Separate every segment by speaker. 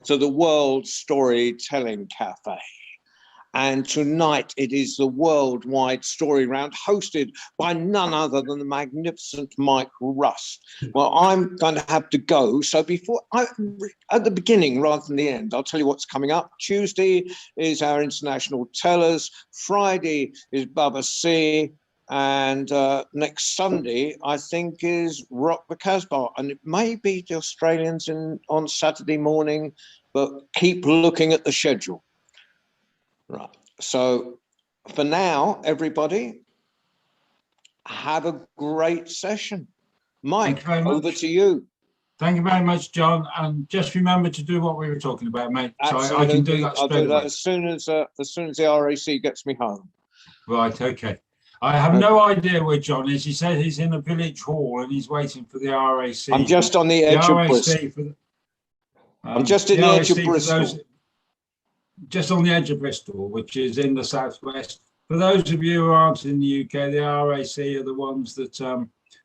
Speaker 1: to the World Storytelling Cafe. And tonight it is the Worldwide Story Round, hosted by none other than the magnificent Mike Russ. Well, I'm going to have to go. So at the beginning rather than the end, I'll tell you what's coming up. Tuesday is our International Tellers. Friday is Bubba C. And next Sunday, I think, is Rock the Casbah. And it may be the Australians on Saturday morning, but keep looking at the schedule. Right. So for now, everybody, have a great session. Mike, over to you.
Speaker 2: Thank you very much, John. And just remember to do what we were talking about, mate.
Speaker 1: Absolutely.
Speaker 2: So I can do that straight away.
Speaker 1: I'll do that as soon as the RAC gets me home.
Speaker 2: Right. Okay. I have no idea where John is. He said he's in a village hall and he's waiting for the RAC.
Speaker 1: I'm just on the edge of Bristol. I'm just in the edge of Bristol.
Speaker 2: Just on the edge of Bristol, which is in the southwest. For those of you who aren't in the UK, the RAC are the ones that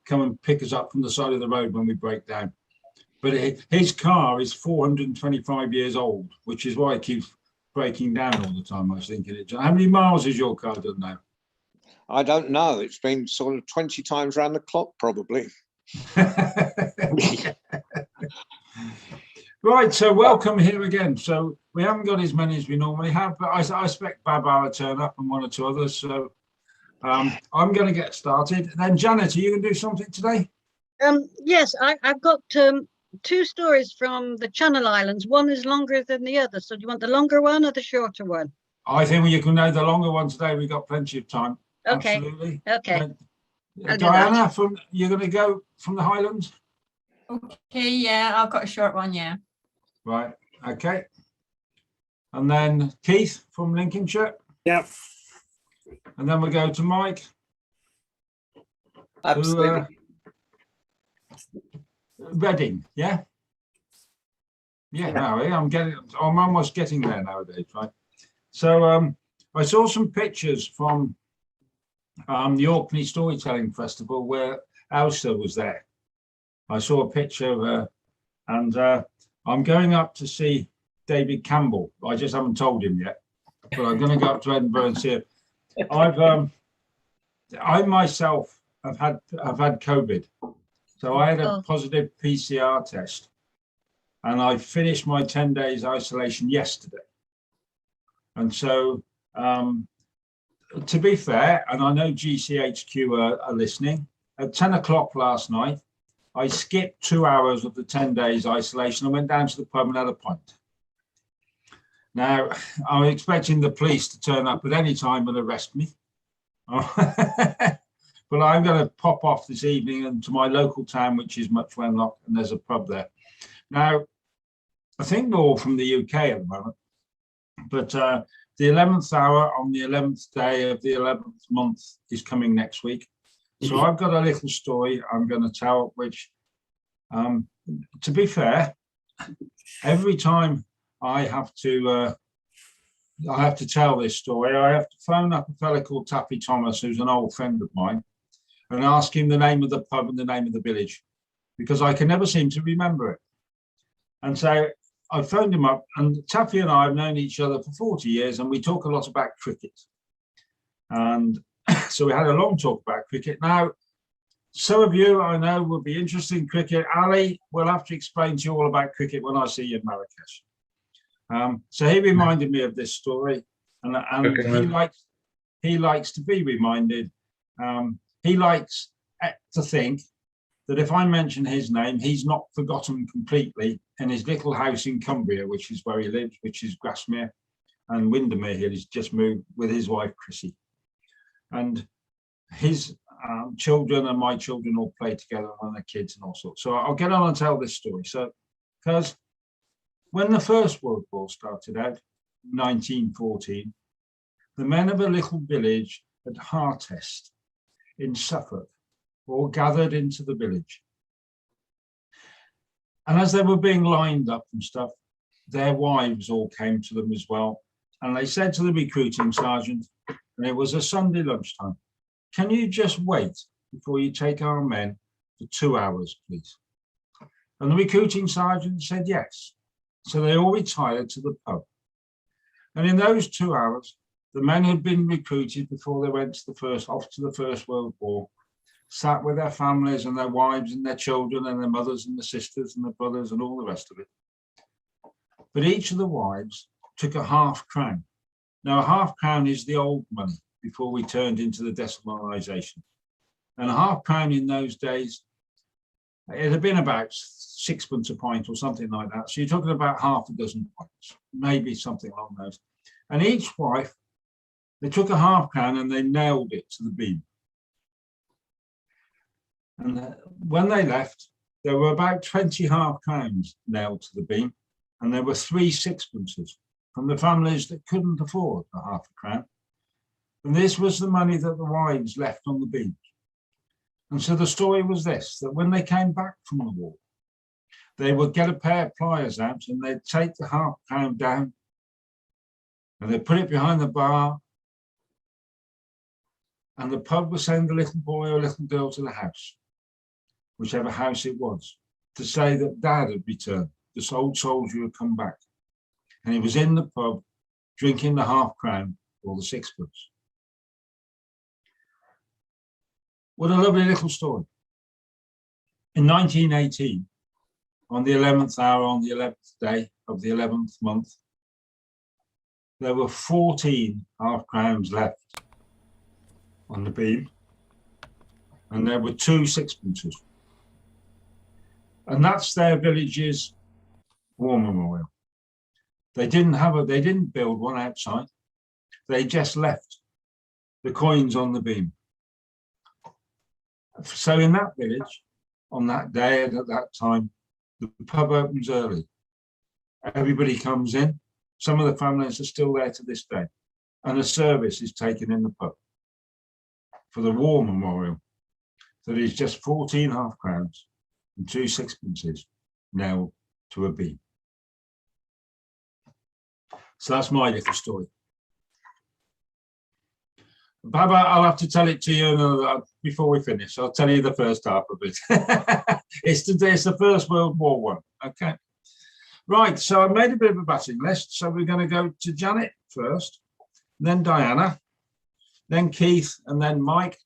Speaker 2: come and pick us up from the side of the road when we break down. But his car is 425 years old, which is why it keeps breaking down all the time. I was thinking, how many miles has your car done now?
Speaker 1: I don't know. It's been sort of 20 times around the clock, probably.
Speaker 2: Right, so welcome here again. So we haven't got as many as we normally have, but I expect Baba will turn up and one or two others. So I'm going to get started. Then Janet, are you going to do something today?
Speaker 3: Yes, I've got two stories from the Channel Islands. One is longer than the other. So do you want the longer one or the shorter one?
Speaker 2: I think you can know the longer one today. We've got plenty of time.
Speaker 3: Okay.
Speaker 2: Absolutely.
Speaker 3: Okay.
Speaker 2: Diana, you're going to go from the Highlands?
Speaker 4: Okay, yeah, I've got a short one, yeah.
Speaker 2: Right, okay. And then Keith from Lincolnshire.
Speaker 5: Yeah.
Speaker 2: And then we go to Mike.
Speaker 5: Absolutely.
Speaker 2: Reading, yeah? Yeah, no, I'm almost getting there nowadays, right? So I saw some pictures from the Orkney Storytelling Festival where Elsa was there. I saw a picture of her, and I'm going up to see David Campbell. I just haven't told him yet, but I'm going to go up to Edinburgh and see him. I myself have had COVID, so I had a positive PCR test, and I finished my 10 days isolation yesterday. And so, to be fair, and I know GCHQ are listening, at 10 o'clock last night, I skipped 2 hours of the 10 days isolation. I went down to the pub and had a pint. Now, I'm expecting the police to turn up at any time and arrest me. But I'm going to pop off this evening into my local town, which is Much Wenlock, and there's a pub there. Now, I think they're all from the UK at the moment. But the 11th hour on the 11th day of the 11th month is coming next week. So I've got a little story I'm going to tell, which, to be fair, every time I have to tell this story, I have to phone up a fella called Taffy Thomas, who's an old friend of mine, and ask him the name of the pub and the name of the village, because I can never seem to remember it. And so I phoned him up, and Taffy and I have known each other for 40 years, and we talk a lot about cricket. And so we had a long talk about cricket. Now, some of you I know will be interested in cricket. Ali will have to explain to you all about cricket when I see you in Marrakesh. So he reminded me of this story, and okay. he likes to be reminded. He likes to think that if I mention his name, he's not forgotten completely in his little house in Cumbria, which is where he lives, which is Grasmere and Windermere Hill. He's just moved with his wife, Chrissy. And his children and my children all play together, and their kids and all sorts. So I'll get on and tell this story. So, because when the First World War started out, 1914, the men of a little village at Hartest in Suffolk all gathered into the village. And as they were being lined up and stuff, their wives all came to them as well. And they said to the recruiting sergeant, and it was a Sunday lunchtime, "Can you just wait before you take our men for 2 hours, please?" And the recruiting sergeant said yes. So they all retired to the pub. And in those 2 hours, the men had been recruited before they went to off to the First World War, sat with their families and their wives and their children and their mothers and their sisters and their brothers and all the rest of it. But each of the wives took a half-crown. Now, a half-crown is the old money before we turned into the decimalisation. And a half-crown in those days, it had been about 6pence a pint or something like that. So you're talking about half a dozen pints, maybe something along those. And each wife, they took a half-crown and they nailed it to the beam. And when they left, there were about 20 half-crowns nailed to the beam, and there were 3 sixpences from the families that couldn't afford a half-crown. And this was the money that the wives left on the beams. And so the story was this, that when they came back from the war, they would get a pair of pliers out and they'd take the half-crown down and they'd put it behind the bar, and the pub would send a little boy or a little girl to the house, whichever house it was, to say that Dad had returned, this old soldier had come back. And he was in the pub drinking the half-crown or the 6pence. What a lovely little story. In 1918, on the 11th hour, on the 11th day of the 11th month, there were 14 half-crowns left on the beam, and there were 2 sixpences. And that's their village's war memorial. They didn't build one outside. They just left the coins on the beam. So in that village, on that day and at that time, the pub opens early. Everybody comes in. Some of the families are still there to this day. And a service is taken in the pub for the war memorial. That is just 14 half-crowns and 2 sixpences nailed to a beam. So that's my little story. Baba, I'll have to tell it to you before we finish. I'll tell you the first half of it. It's the First World War one. Okay. Right, so I made a bit of a batting list. So we're going to go to Janet first, then Diana, then Keith, and then Mike.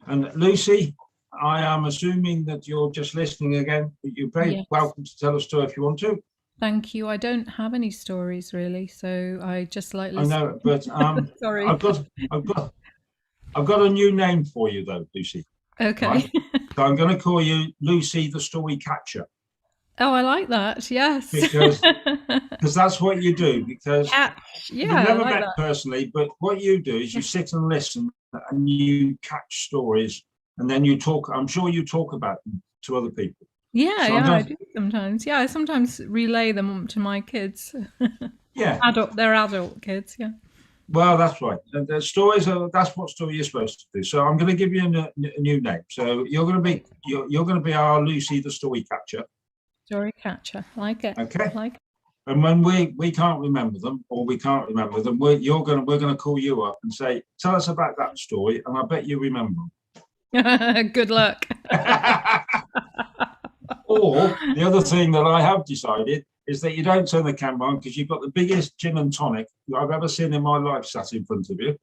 Speaker 2: And Lucy, I am assuming that you're just listening again, but you're very welcome to tell a story if you want to.
Speaker 5: Thank you. I don't have any stories really, so I just like listening.
Speaker 2: I know, but
Speaker 5: sorry.
Speaker 2: I've got a new name for you though, Lucy.
Speaker 5: Okay.
Speaker 2: Right? So I'm going to call you Lucy the Story Catcher.
Speaker 5: Oh, I like that. Yes.
Speaker 2: Because that's what you do. Because
Speaker 5: we've
Speaker 2: never met personally, but what you do is you sit and listen and you catch stories, and then you talk. I'm sure you talk about them to other people.
Speaker 5: Yeah, so I do sometimes. Yeah, I sometimes relay them to my kids.
Speaker 2: Yeah,
Speaker 5: they're adult kids. Yeah.
Speaker 2: Well, that's right. The stories that's what story you're supposed to do. So I'm going to give you a new name. So you're going to be our Lucy the Story Catcher.
Speaker 5: Story Catcher, like it.
Speaker 2: Okay.
Speaker 5: Like it.
Speaker 2: And when we can't remember them, or we can't remember them, we're going to call you up and say, tell us about that story, and I bet you remember them.
Speaker 5: Good luck.
Speaker 2: Or the other thing that I have decided is that you don't turn the camera on because you've got the biggest gin and tonic I've ever seen in my life sat in front of you.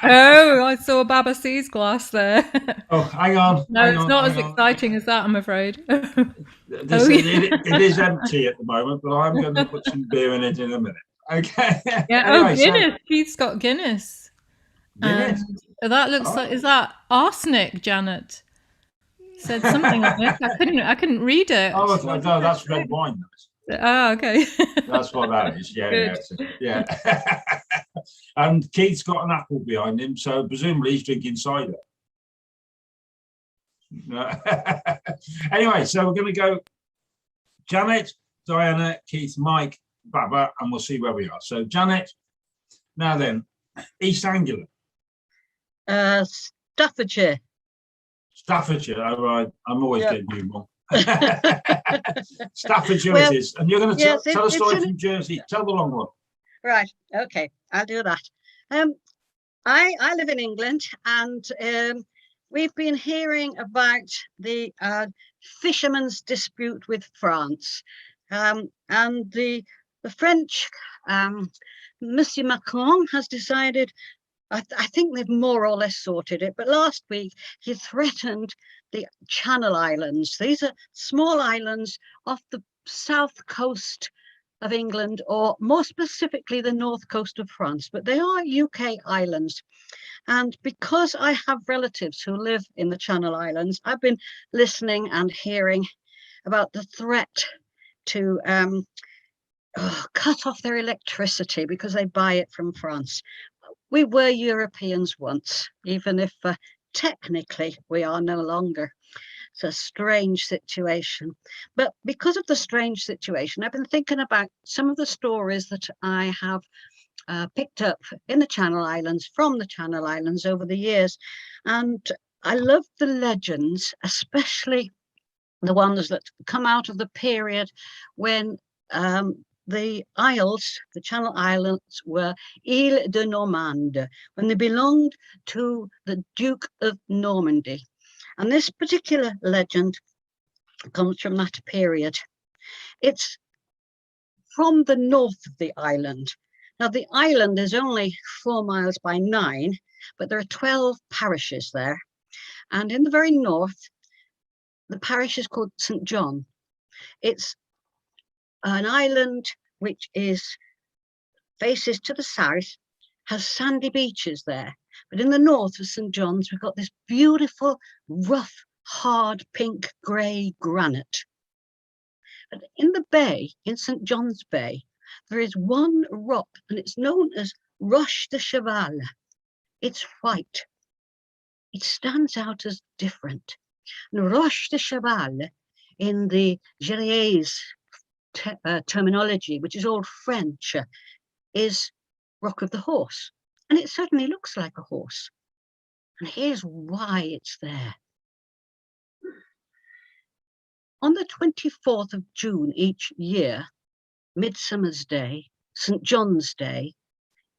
Speaker 5: Oh, I saw Baba C's glass there.
Speaker 2: Oh, hang on.
Speaker 5: No, it's not as exciting as that, I'm afraid.
Speaker 2: It is empty at the moment, but I'm going to put some beer in it in a minute. Okay.
Speaker 5: Yeah. Anyway, Guinness. Keith's got Guinness.
Speaker 2: Guinness.
Speaker 5: That looks like, is that arsenic, Janet? Said something on it. I couldn't read it.
Speaker 2: Oh, no, that's red wine.
Speaker 5: Oh, okay.
Speaker 2: That's what that is. Yeah. And Keith's got an apple behind him, so presumably he's drinking cider. Anyway, so we're going to go Janet, Diana, Keith, Mike, Baba, and we'll see where we are. So Janet, now then, East Anglia.
Speaker 3: Staffordshire.
Speaker 2: Staffordshire, all right. I'm always getting you wrong. Staffordshire it is. And you're going to tell a story from Jersey. Tell the long one.
Speaker 3: Right. Okay. I'll do that. I live in England, and we've been hearing about the fisherman's dispute with France. And the French, Monsieur Macron has decided, I think they've more or less sorted it, but last week he threatened the Channel Islands. These are small islands off the south coast of England, or more specifically the north coast of France, but they are UK islands. And because I have relatives who live in the Channel Islands, I've been listening and hearing about the threat to cut off their electricity because they buy it from France. We were Europeans once, even if technically we are no longer. It's a strange situation. But because of the strange situation, I've been thinking about some of the stories that I have picked up in the Channel Islands, from the Channel Islands over the years. And I love the legends, especially the ones that come out of the period when the Isles, the Channel Islands, were Ile de Normande, when they belonged to the Duke of Normandy. And this particular legend comes from that period. It's from the north of the island. Now, the island is only 4 miles by 9, but there are 12 parishes there. And in the very north, the parish is called St. John. It's an island which faces to the south, has sandy beaches there. But in the north of St. John's, we've got this beautiful, rough, hard, pink, grey granite. But in the bay, in St. John's Bay, there is one rock, and it's known as Roche de Cheval. It's white. It stands out as different. And Roche de Cheval, in the Gilliers terminology, which is Old French, is Rock of the Horse. And it certainly looks like a horse. And here's why it's there. On the 24th of June each year, Midsummer's Day, St. John's Day,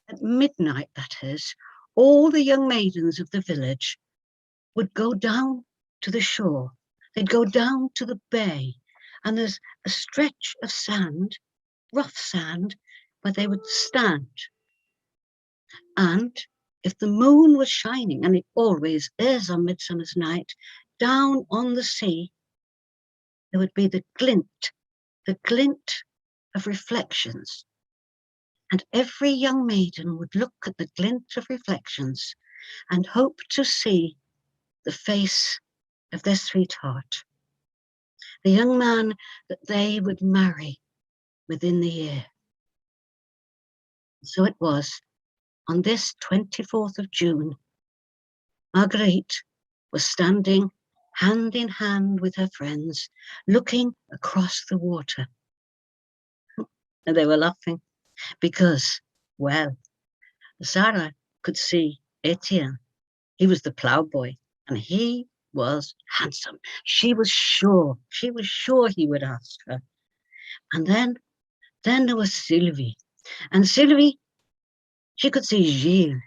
Speaker 3: at midnight that is, all the young maidens of the village would go down to the shore. They'd go down to the bay, and there's a stretch of sand, rough sand, where they would stand. And if the moon was shining, and it always is on Midsummer's Night, down on the sea, there would be the glint of reflections. And every young maiden would look at the glint of reflections and hope to see the face of their sweetheart, the young man that they would marry within the year. So it was, on this 24th of June, Marguerite was standing hand in hand with her friends, looking across the water. And they were laughing because, well, Sarah could see Etienne. He was the ploughboy, and he was handsome. She was sure he would ask her. And then there was Sylvie. And Sylvie, she could see Gilles.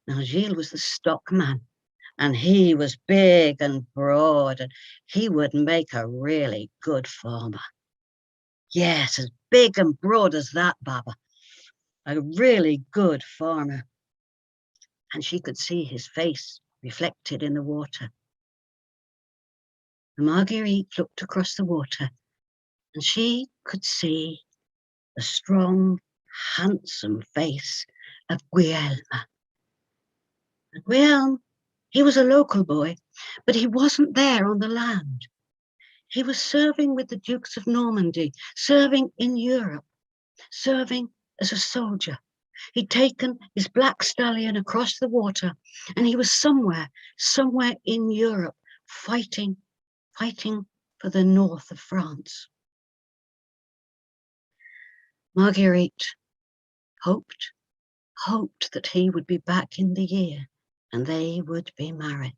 Speaker 3: Now, Gilles was the stockman, and he was big and broad, and he would make a really good farmer. Yes, as big and broad as that, Baba. A really good farmer. And she could see his face reflected in the water. And Marguerite looked across the water, and she could see the strong, handsome face of Guillaume. And Guillaume, he was a local boy, but he wasn't there on the land. He was serving with the Dukes of Normandy, serving in Europe, serving as a soldier. He'd taken his black stallion across the water, and he was somewhere in Europe, fighting for the north of France. Marguerite hoped that he would be back in the year, and they would be married.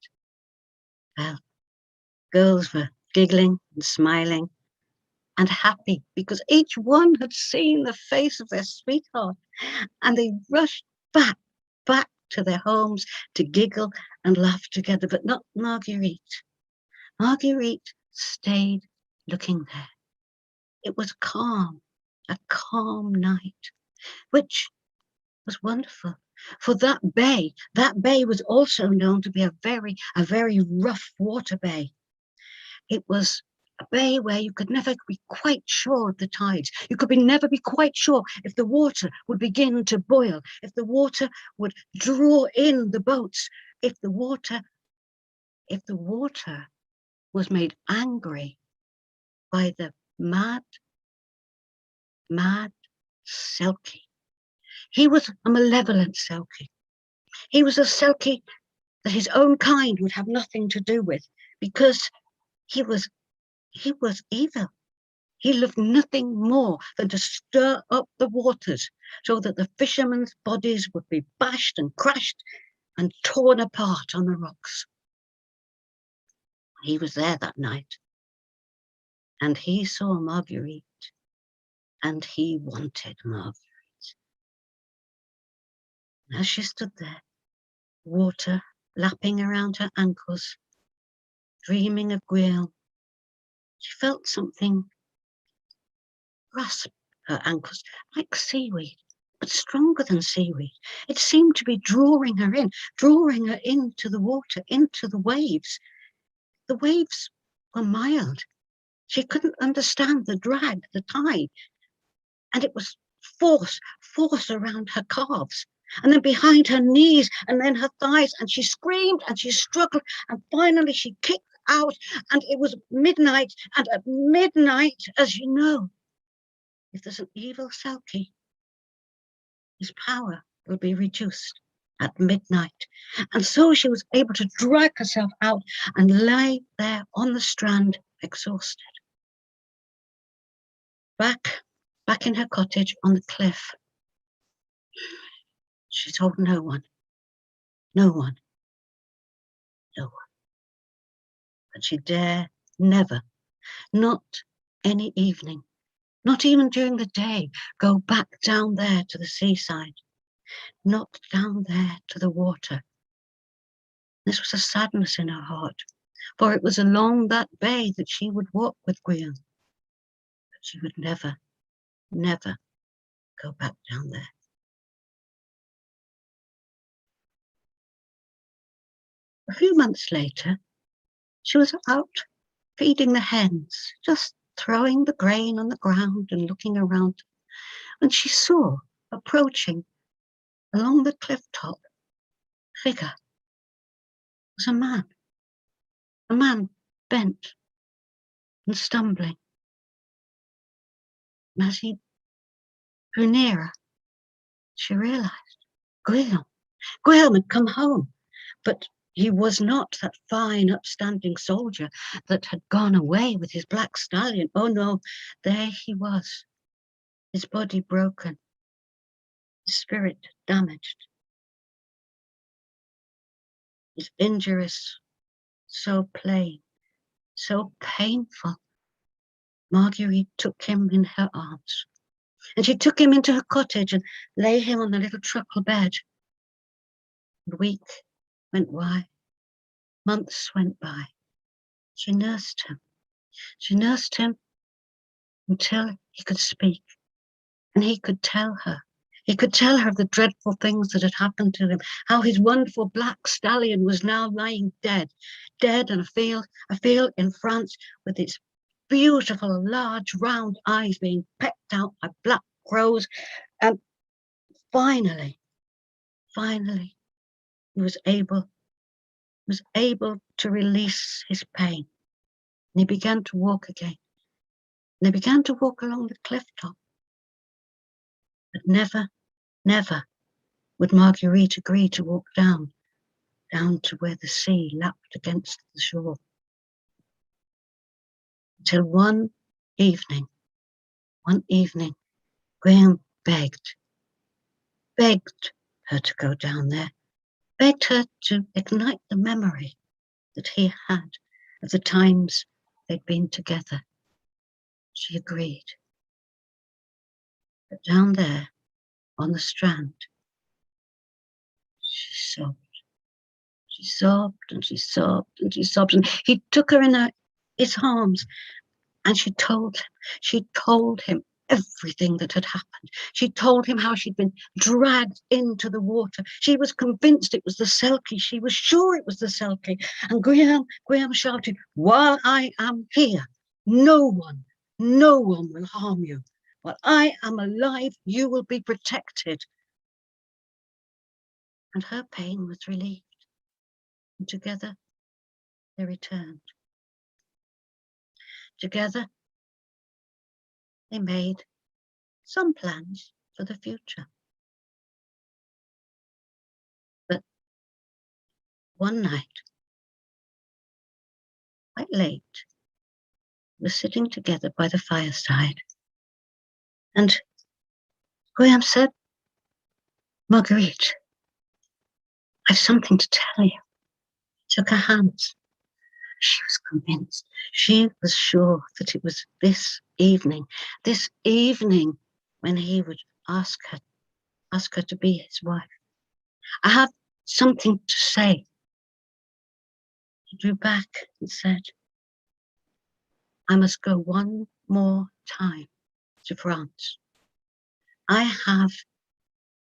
Speaker 3: Well, girls were giggling and smiling and happy because each one had seen the face of their sweetheart, and they rushed back to their homes to giggle and laugh together, but not Marguerite. Marguerite stayed looking there. It was calm, a calm night, which was wonderful. For that bay was also known to be a very rough water bay. It was a bay where you could never be quite sure of the tides. You could never be quite sure if the water would begin to boil, if the water would draw in the boats, if the water was made angry by the mad Selkie. He was a malevolent Selkie. He was a Selkie that his own kind would have nothing to do with, because he was evil. He loved nothing more than to stir up the waters so that the fishermen's bodies would be bashed and crushed and torn apart on the rocks. He was there that night, and he saw Marguerite, and he wanted Marguerite. As she stood there, water lapping around her ankles, dreaming of Guillaume, she felt something grasp her ankles like seaweed, but stronger than seaweed. It seemed to be drawing her into the water, into the waves. The waves were mild. She couldn't understand the drag, the tide, and it was force around her calves, and then behind her knees, and then her thighs, and she screamed and she struggled, and finally she kicked out, and it was midnight, and at midnight, as you know, if there's an evil Selkie, his power will be reduced at midnight. And so she was able to drag herself out and lay there on the strand, exhausted. Back in her cottage on the cliff, she told no one. But she dare never, not any evening, not even during the day, go back down there to the seaside, not down there to the water. This was a sadness in her heart, for it was along that bay that she would walk with Guillaume. But she would never go back down there. A few months later, she was out feeding the hens, just throwing the grain on the ground and looking around, when she saw approaching along the cliff top figure. It was a man bent and stumbling. And as he drew nearer, she realized Guillaume had come home, but he was not that fine, upstanding soldier that had gone away with his black stallion. Oh no, there he was, his body broken, his spirit damaged, his injuries so plain, so painful. Marguerite took him in her arms, and she took him into her cottage and lay him on the little truckle bed. A week went by, months went by. She nursed him until he could speak, and he could tell her. He could tell her of the dreadful things that had happened to him, how his wonderful black stallion was now lying dead in a field in France, with its beautiful large round eyes being pecked out by black crows. And finally, he was able to release his pain. And he began to walk again. And they began to walk along the cliff top. But never would Marguerite agree to walk down to where the sea lapped against the shore. Until one evening, Graham begged her to go down there, begged her to ignite the memory that he had of the times they'd been together. She agreed. But down there on the strand, she sobbed and she sobbed and she sobbed. And he took her his arms. And she told him everything that had happened. She told him how she'd been dragged into the water. She was convinced it was the Selkie. She was sure it was the Selkie. And Graham shouted, "While I am here, no one will harm you. While I am alive, you will be protected." And her pain was relieved. And together they returned. Together they made some plans for the future. But one night, quite late, we were sitting together by the fireside, and Graham said, "Marguerite, I've something to tell you." He took her hands. She was convinced. She was sure that it was this evening when he would ask her to be his wife. "I have something to say." He drew back and said, "I must go one more time to France. I have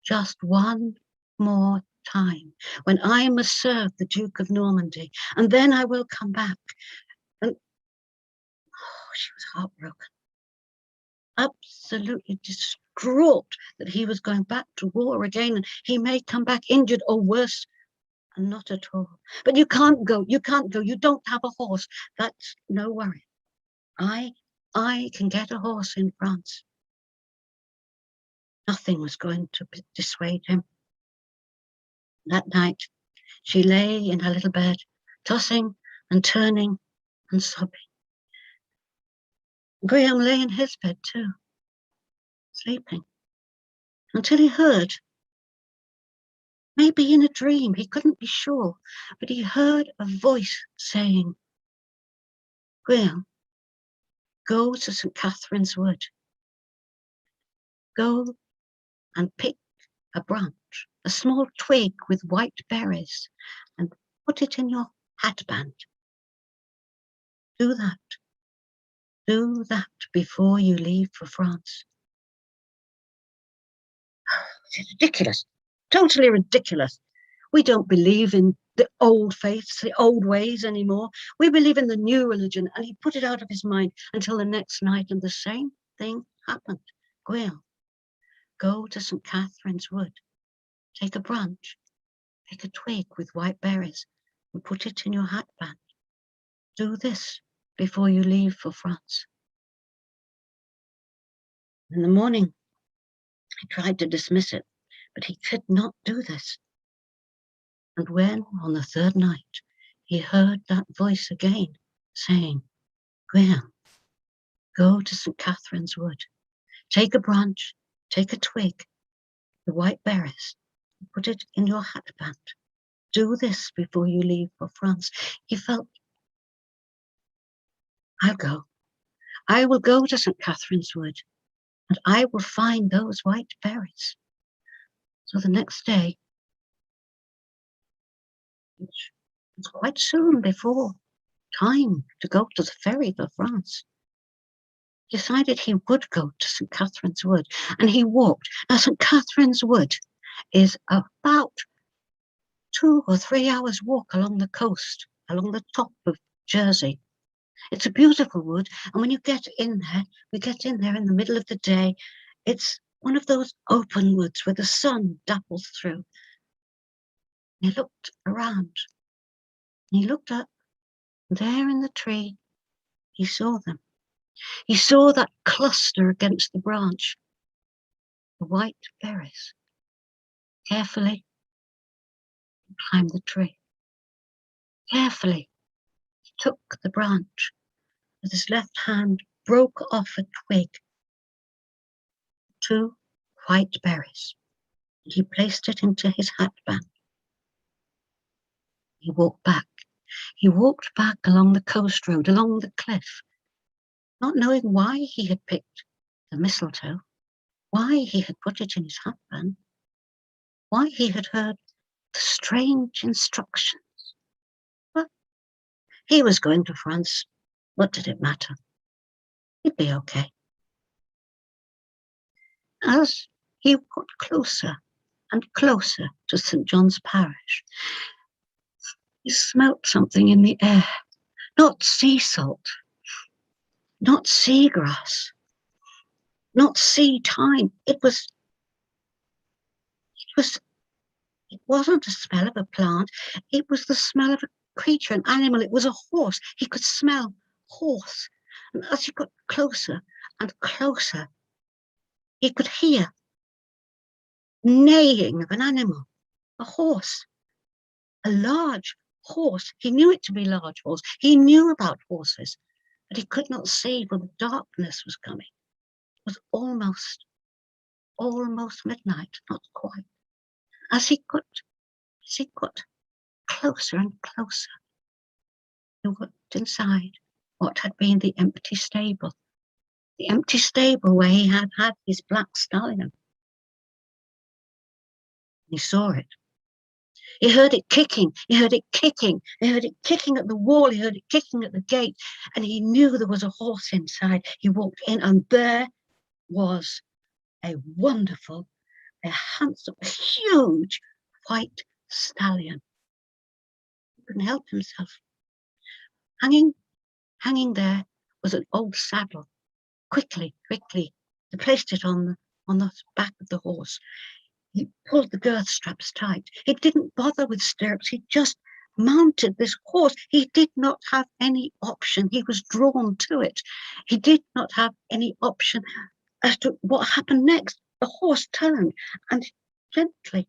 Speaker 3: just one more time when I must serve the Duke of Normandy, and then I will come back." And she was heartbroken, absolutely distraught that he was going back to war again, and he may come back injured or worse. And not at all. "But you can't go, you don't have a horse." "That's no worry. I can get a horse in France." Nothing was going to dissuade him. That night, she lay in her little bed, tossing and turning and sobbing. Graham lay in his bed too, sleeping, until he heard, maybe in a dream, he couldn't be sure, but he heard a voice saying, "Graham, go to St. Catherine's Wood. Go and pick a branch, a small twig with white berries, and put it in your hatband. Do that before you leave for France." It's ridiculous, totally ridiculous. We don't believe in the old faiths, the old ways anymore. We believe in the new religion, and he put it out of his mind until the next night, and the same thing happened. "Graham, go to St. Catherine's Wood. Take a branch, pick a twig with white berries, and put it in your hatband. Do this before you leave for France." In the morning, he tried to dismiss it, but he could not do this. And when, on the third night, he heard that voice again saying, "Graham, go to St. Catherine's Wood. Take a branch, take a twig, the white berries, and put it in your hatband. Do this before you leave for France." He felt, "I'll go. I will go to St. Catherine's Wood, and I will find those white berries." So the next day, which was quite soon before time to go to the ferry for France, decided he would go to St. Catherine's Wood, and he walked. Now, St. Catherine's Wood is about 2 or 3 hours walk along the coast, along the top of Jersey. It's a beautiful wood, and when you get in there, we get in there in the middle of the day. It's one of those open woods where the sun dapples through. He looked around. He looked up. There in the tree, he saw them. He saw that cluster against the branch, the white berries. Carefully, he climbed the tree. Carefully, he took the branch. With his left hand, broke off a twig. 2 white berries. And he placed it into his hatband. He walked back. He walked back along the coast road, along the cliff, not knowing why he had picked the mistletoe, why he had put it in his hatband, why he had heard the strange instructions. But he was going to France. What did it matter? He'd be okay. As he got closer and closer to St. John's Parish, he smelt something in the air. Not sea salt, not seagrass, not sea thyme. It wasn't the smell of a plant. It was the smell of a creature, an animal. It was a horse. He could smell horse. And as he got closer and closer, he could hear neighing of an animal, a horse, a large horse. He knew it to be a large horse. He knew about horses, but he could not see, for the darkness was coming. It was almost midnight, not quite. As he got closer and closer, he looked inside what had been the empty stable where he had had his black stallion. He saw it. He heard it kicking. He heard it kicking at the wall. He heard it kicking at the gate. And he knew there was a horse inside. He walked in, and there was a wonderful, a handsome, huge white stallion. He couldn't help himself. Hanging there was an old saddle. Quickly, he placed it on the back of the horse. He pulled the girth straps tight. He didn't bother with stirrups. He just mounted this horse. He did not have any option. He was drawn to it. He did not have any option as to what happened next. The horse turned and gently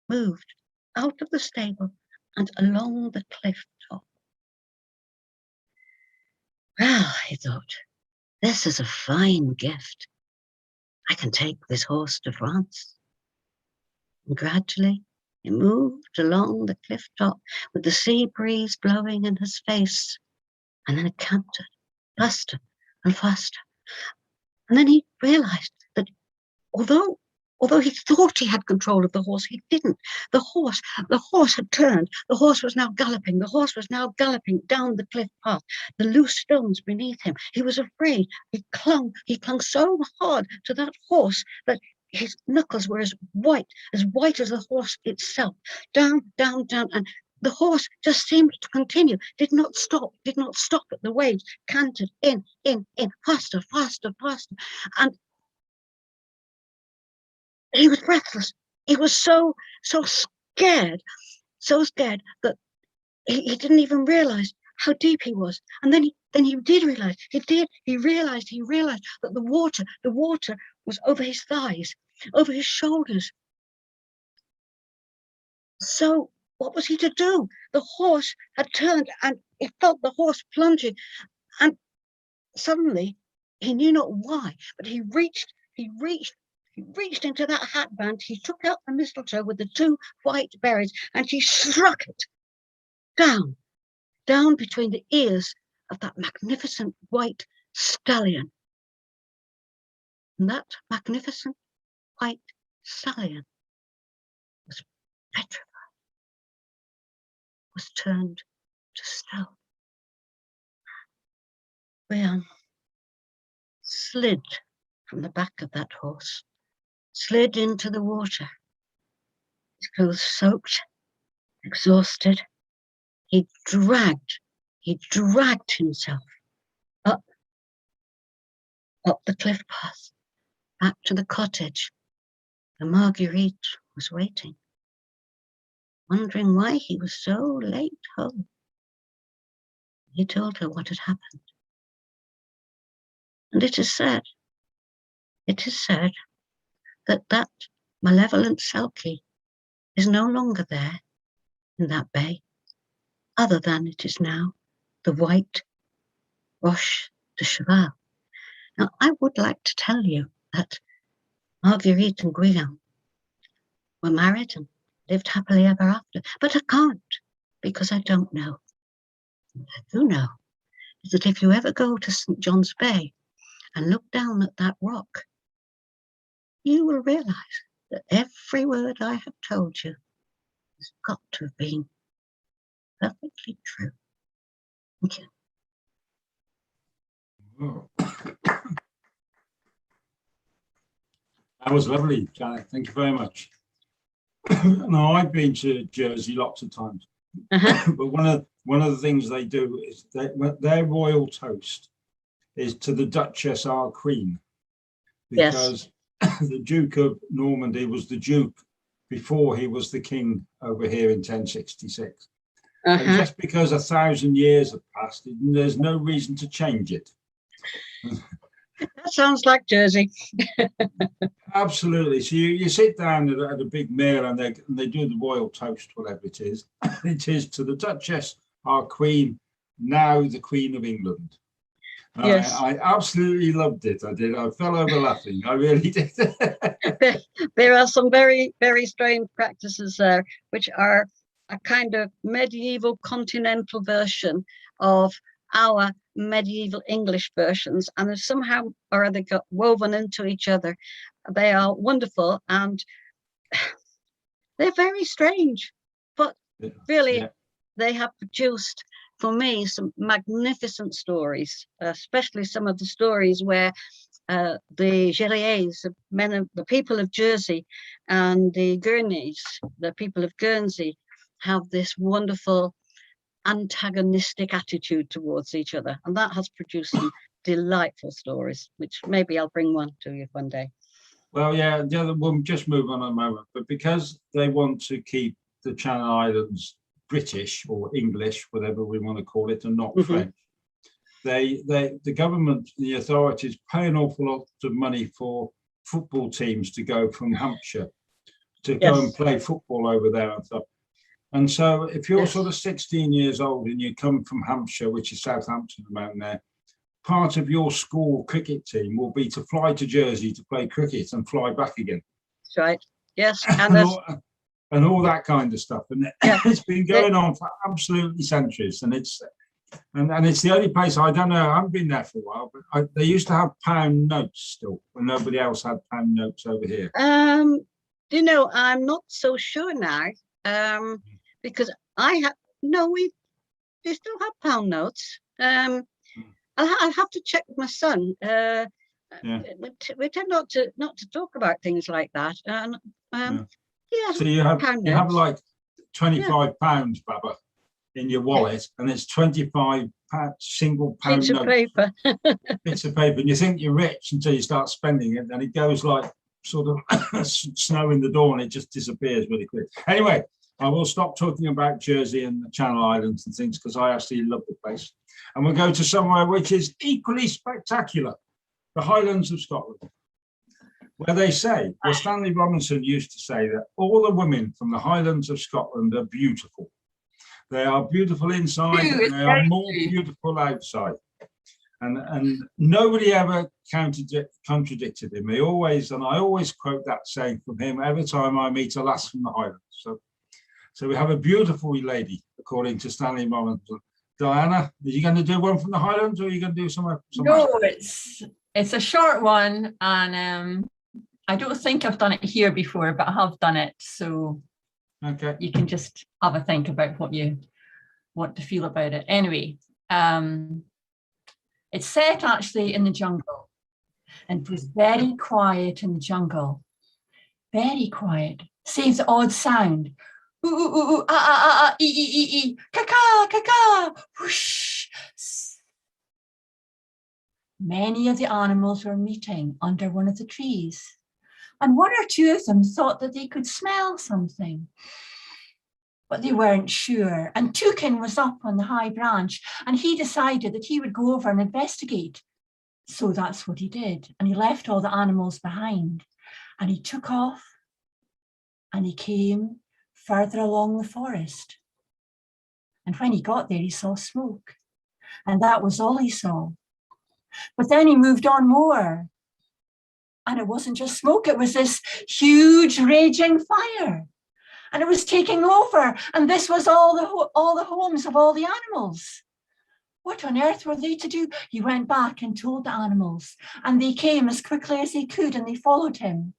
Speaker 3: moved out of the stable and along the cliff top. Well, he thought, this is a fine gift. I can take this horse to France. And gradually he moved along the cliff top with the sea breeze blowing in his face, and then it cantered faster and faster. And then he realized that although he thought he had control of the horse, he didn't. The horse had turned. The horse was now galloping. The horse was now galloping down the cliff path, the loose stones beneath him. He was afraid. He clung so hard to that horse that his knuckles were as white as the horse itself. Down, and the horse just seemed to continue, did not stop at the waves, cantered in, faster. And he was breathless. He was so scared that he didn't even realize how deep he was. And then he did realize. He realized that the water was over his thighs, over his shoulders. So what was he to do? The horse had turned, and he felt the horse plunging, and suddenly, he knew not why, but he reached into that hatband. He took out the mistletoe with the two white berries, and he struck it down between the ears of that magnificent white stallion. And that magnificent white stallion was petrified, was turned to stone. Brian slid from the back of that horse, slid into the water, his clothes soaked, exhausted. He dragged himself up the cliff path, back to the cottage where Marguerite was waiting, wondering why he was so late home. He told her what had happened. And it is said that malevolent Selkie is no longer there in that bay, other than it is now the white Roche de Cheval. Now, I would like to tell you that Marguerite and Guillaume were married and lived happily ever after, but I can't, because I don't know. What I do know is that if you ever go to St. John's Bay and look down at that rock, you will realize that every word I have told you has got to have been perfectly true. Thank you.
Speaker 2: Oh. That was lovely, Janet. Thank you very much. Now, I've been to Jersey lots of times, but one of the things they do is their royal toast is to the Duchess, our Queen, because the Duke of Normandy was the Duke before he was the king over here in 1066. And just because 1,000 years have passed, there's no reason to change it.
Speaker 3: That sounds like Jersey.
Speaker 2: Absolutely. So you sit down at a big meal and they do the royal toast, whatever it is. It is to the Duchess, our Queen, now the Queen of England.
Speaker 3: Yes.
Speaker 2: I absolutely loved it. I did. I fell over laughing. I really did.
Speaker 3: There are some very, very strange practices there, which are a kind of medieval continental version of our medieval English versions, and they've somehow or other got woven into each other. They are wonderful and they're very strange, but really they have produced for me some magnificent stories, especially some of the stories where the Guerriers, the people of Jersey, and the Gurneys, the people of Guernsey, have this wonderful antagonistic attitude towards each other, and that has produced some delightful stories, which maybe I'll bring one to you one day.
Speaker 2: Well, yeah, the other we'll just move on a moment, but because they want to keep the Channel Islands British or English, whatever we want to call it, and not French, the government, the authorities pay an awful lot of money for football teams to go from Hampshire to go and play football over there and stuff. And so if you're sort of 16 years old and you come from Hampshire, which is Southampton around there, part of your school cricket team will be to fly to Jersey to play cricket and fly back again.
Speaker 3: That's right. Yes.
Speaker 2: And all that kind of stuff. And it's been going on for absolutely centuries. And it's the only place, I don't know, I haven't been there for a while, but they used to have pound notes still when nobody else had pound notes over here.
Speaker 3: You know, I'm not so sure now. Because they still have pound notes. I'll have to check with my son. We tend not to talk about things like that.
Speaker 2: So you have like 25 pounds, Baba, in your wallet, and it's 25 single pound
Speaker 3: Bits of paper.
Speaker 2: Bits of paper, and you think you're rich until you start spending it, and it goes like sort of snow in the door, and it just disappears really quick. Anyway, I will stop talking about Jersey and the Channel Islands and things because I actually love the place. And we'll go to somewhere which is equally spectacular, the Highlands of Scotland, where they say, well, Stanley Robinson used to say that all the women from the Highlands of Scotland are beautiful. They are beautiful inside and they are more beautiful outside. And nobody ever contradicted him. I always quote that saying from him every time I meet a lass from the Highlands. So we have a beautiful lady, according to Stanley Robinson. Diana, are you going to do one from the Highlands, or are you going to do somewhere?
Speaker 4: No, it's a short one, and I don't think I've done it here before, but I have done it. So you can just have a think about what you want to feel about it. Anyway, it's set actually in the jungle, and it was very quiet in the jungle. Very quiet, save the odd sound. Ooh, ooh, ooh, ooh, ah, ah, ah, ah, ee, ee, ee, ee, caca, caca, whoosh. Many of the animals were meeting under one of the trees, and one or two of them thought that they could smell something, but they weren't sure. And Toucan was up on the high branch, and he decided that he would go over and investigate. So that's what he did, and he left all the animals behind, and he took off, and he came further along the forest. And when he got there, he saw smoke, and that was all he saw. But then he moved on more, and it wasn't just smoke, it was this huge raging fire, and it was taking over, and this was all the homes of all the animals. What on earth were they to do? He went back and told the animals, and they came as quickly as they could, and they followed him.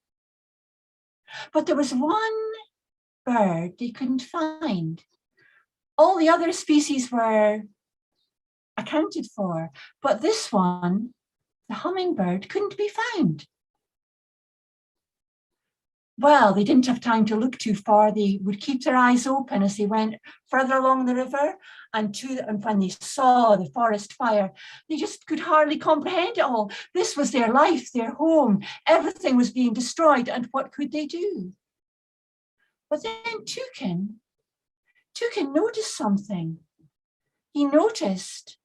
Speaker 4: But there was one bird they couldn't find. All the other species were accounted for. But this one, the hummingbird, couldn't be found. Well, they didn't have time to look too far. They would keep their eyes open as they went further along the river, and when they saw the forest fire, they just could hardly comprehend it all. This was their life, their home. Everything was being destroyed, and what could they do? But then Toucan noticed something. He noticed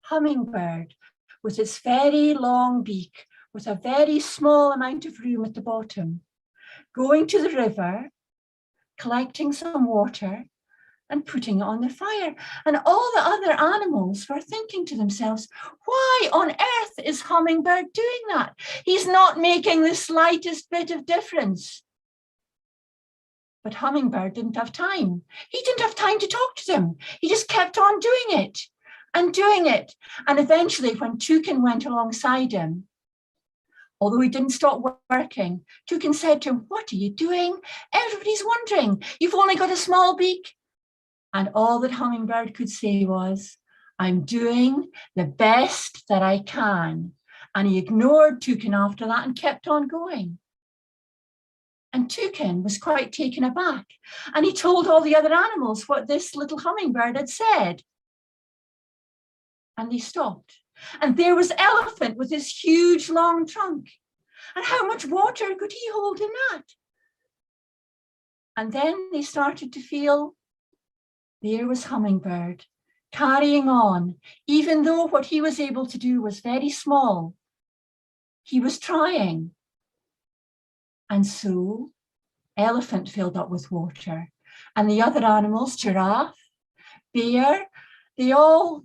Speaker 4: hummingbird with its very long beak, with a very small amount of room at the bottom, going to the river, collecting some water and putting it on the fire. And all the other animals were thinking to themselves, why on earth is hummingbird doing that? He's not making the slightest bit of difference. But hummingbird didn't have time. He didn't have time to talk to them. He just kept on doing it and doing it. And eventually when Toucan went alongside him, although he didn't stop working, Toucan said to him, what are you doing? Everybody's wondering. You've only got a small beak. And all that hummingbird could say was, I'm doing the best that I can. And he ignored Toucan after that and kept on going. And Toucan was quite taken aback. And he told all the other animals what this little hummingbird had said. And they stopped. And there was Elephant with his huge long trunk. And how much water could he hold in that? And then they started to feel there was Hummingbird carrying on, even though what he was able to do was very small. He was trying. And so Elephant filled up with water. And the other animals, Giraffe, Bear, they all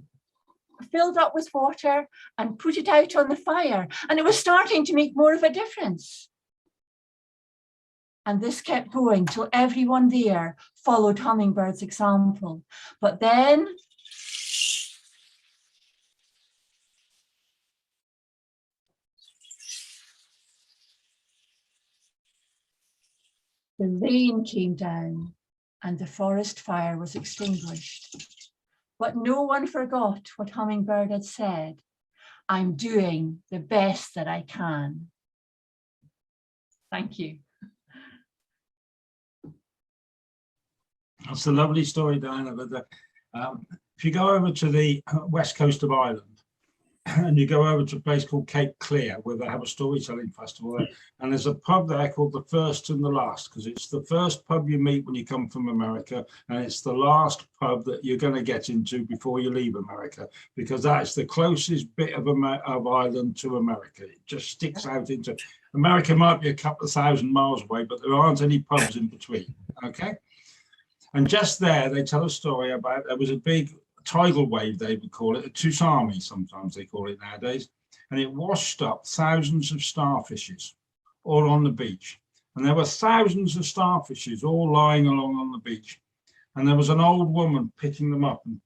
Speaker 4: filled up with water and put it out on the fire, and it was starting to make more of a difference. And this kept going till everyone there followed Hummingbird's example. But then the rain came down and the forest fire was extinguished. But no one forgot what Hummingbird had said. I'm doing the best that I can. Thank you.
Speaker 2: That's a lovely story, Diana. But if you go over to the west coast of Ireland, and you go over to a place called Cape Clear, where they have a storytelling festival there, and there's a pub there called The First and the Last, because it's the first pub you meet when you come from America, and it's the last pub that you're going to get into before you leave America, because that's the closest bit of Ireland to America. It just sticks out into America. Might be a couple of thousand miles away, but there aren't any pubs in between. Okay, and just there they tell a story about there was a big tidal wave, they would call it, a tsunami, sometimes they call it nowadays, and it washed up thousands of starfishes all on the beach. And there were thousands of starfishes all lying along on the beach. And there was an old woman picking them up and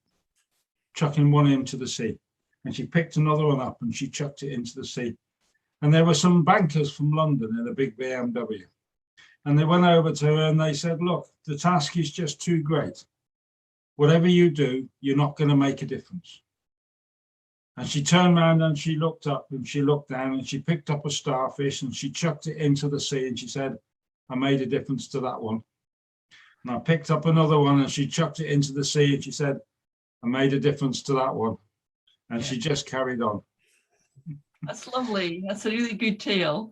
Speaker 2: chucking one into the sea. And she picked another one up and she chucked it into the sea. And there were some bankers from London in a big BMW. And they went over to her and they said, look, the task is just too great. Whatever you do, you're not going to make a difference. And she turned around and she looked up and she looked down and she picked up a starfish and she chucked it into the sea and she said, I made a difference to that one. And I picked up another one and she chucked it into the sea and she said, I made a difference to that one. And she just carried on.
Speaker 4: That's lovely. That's a really good tale.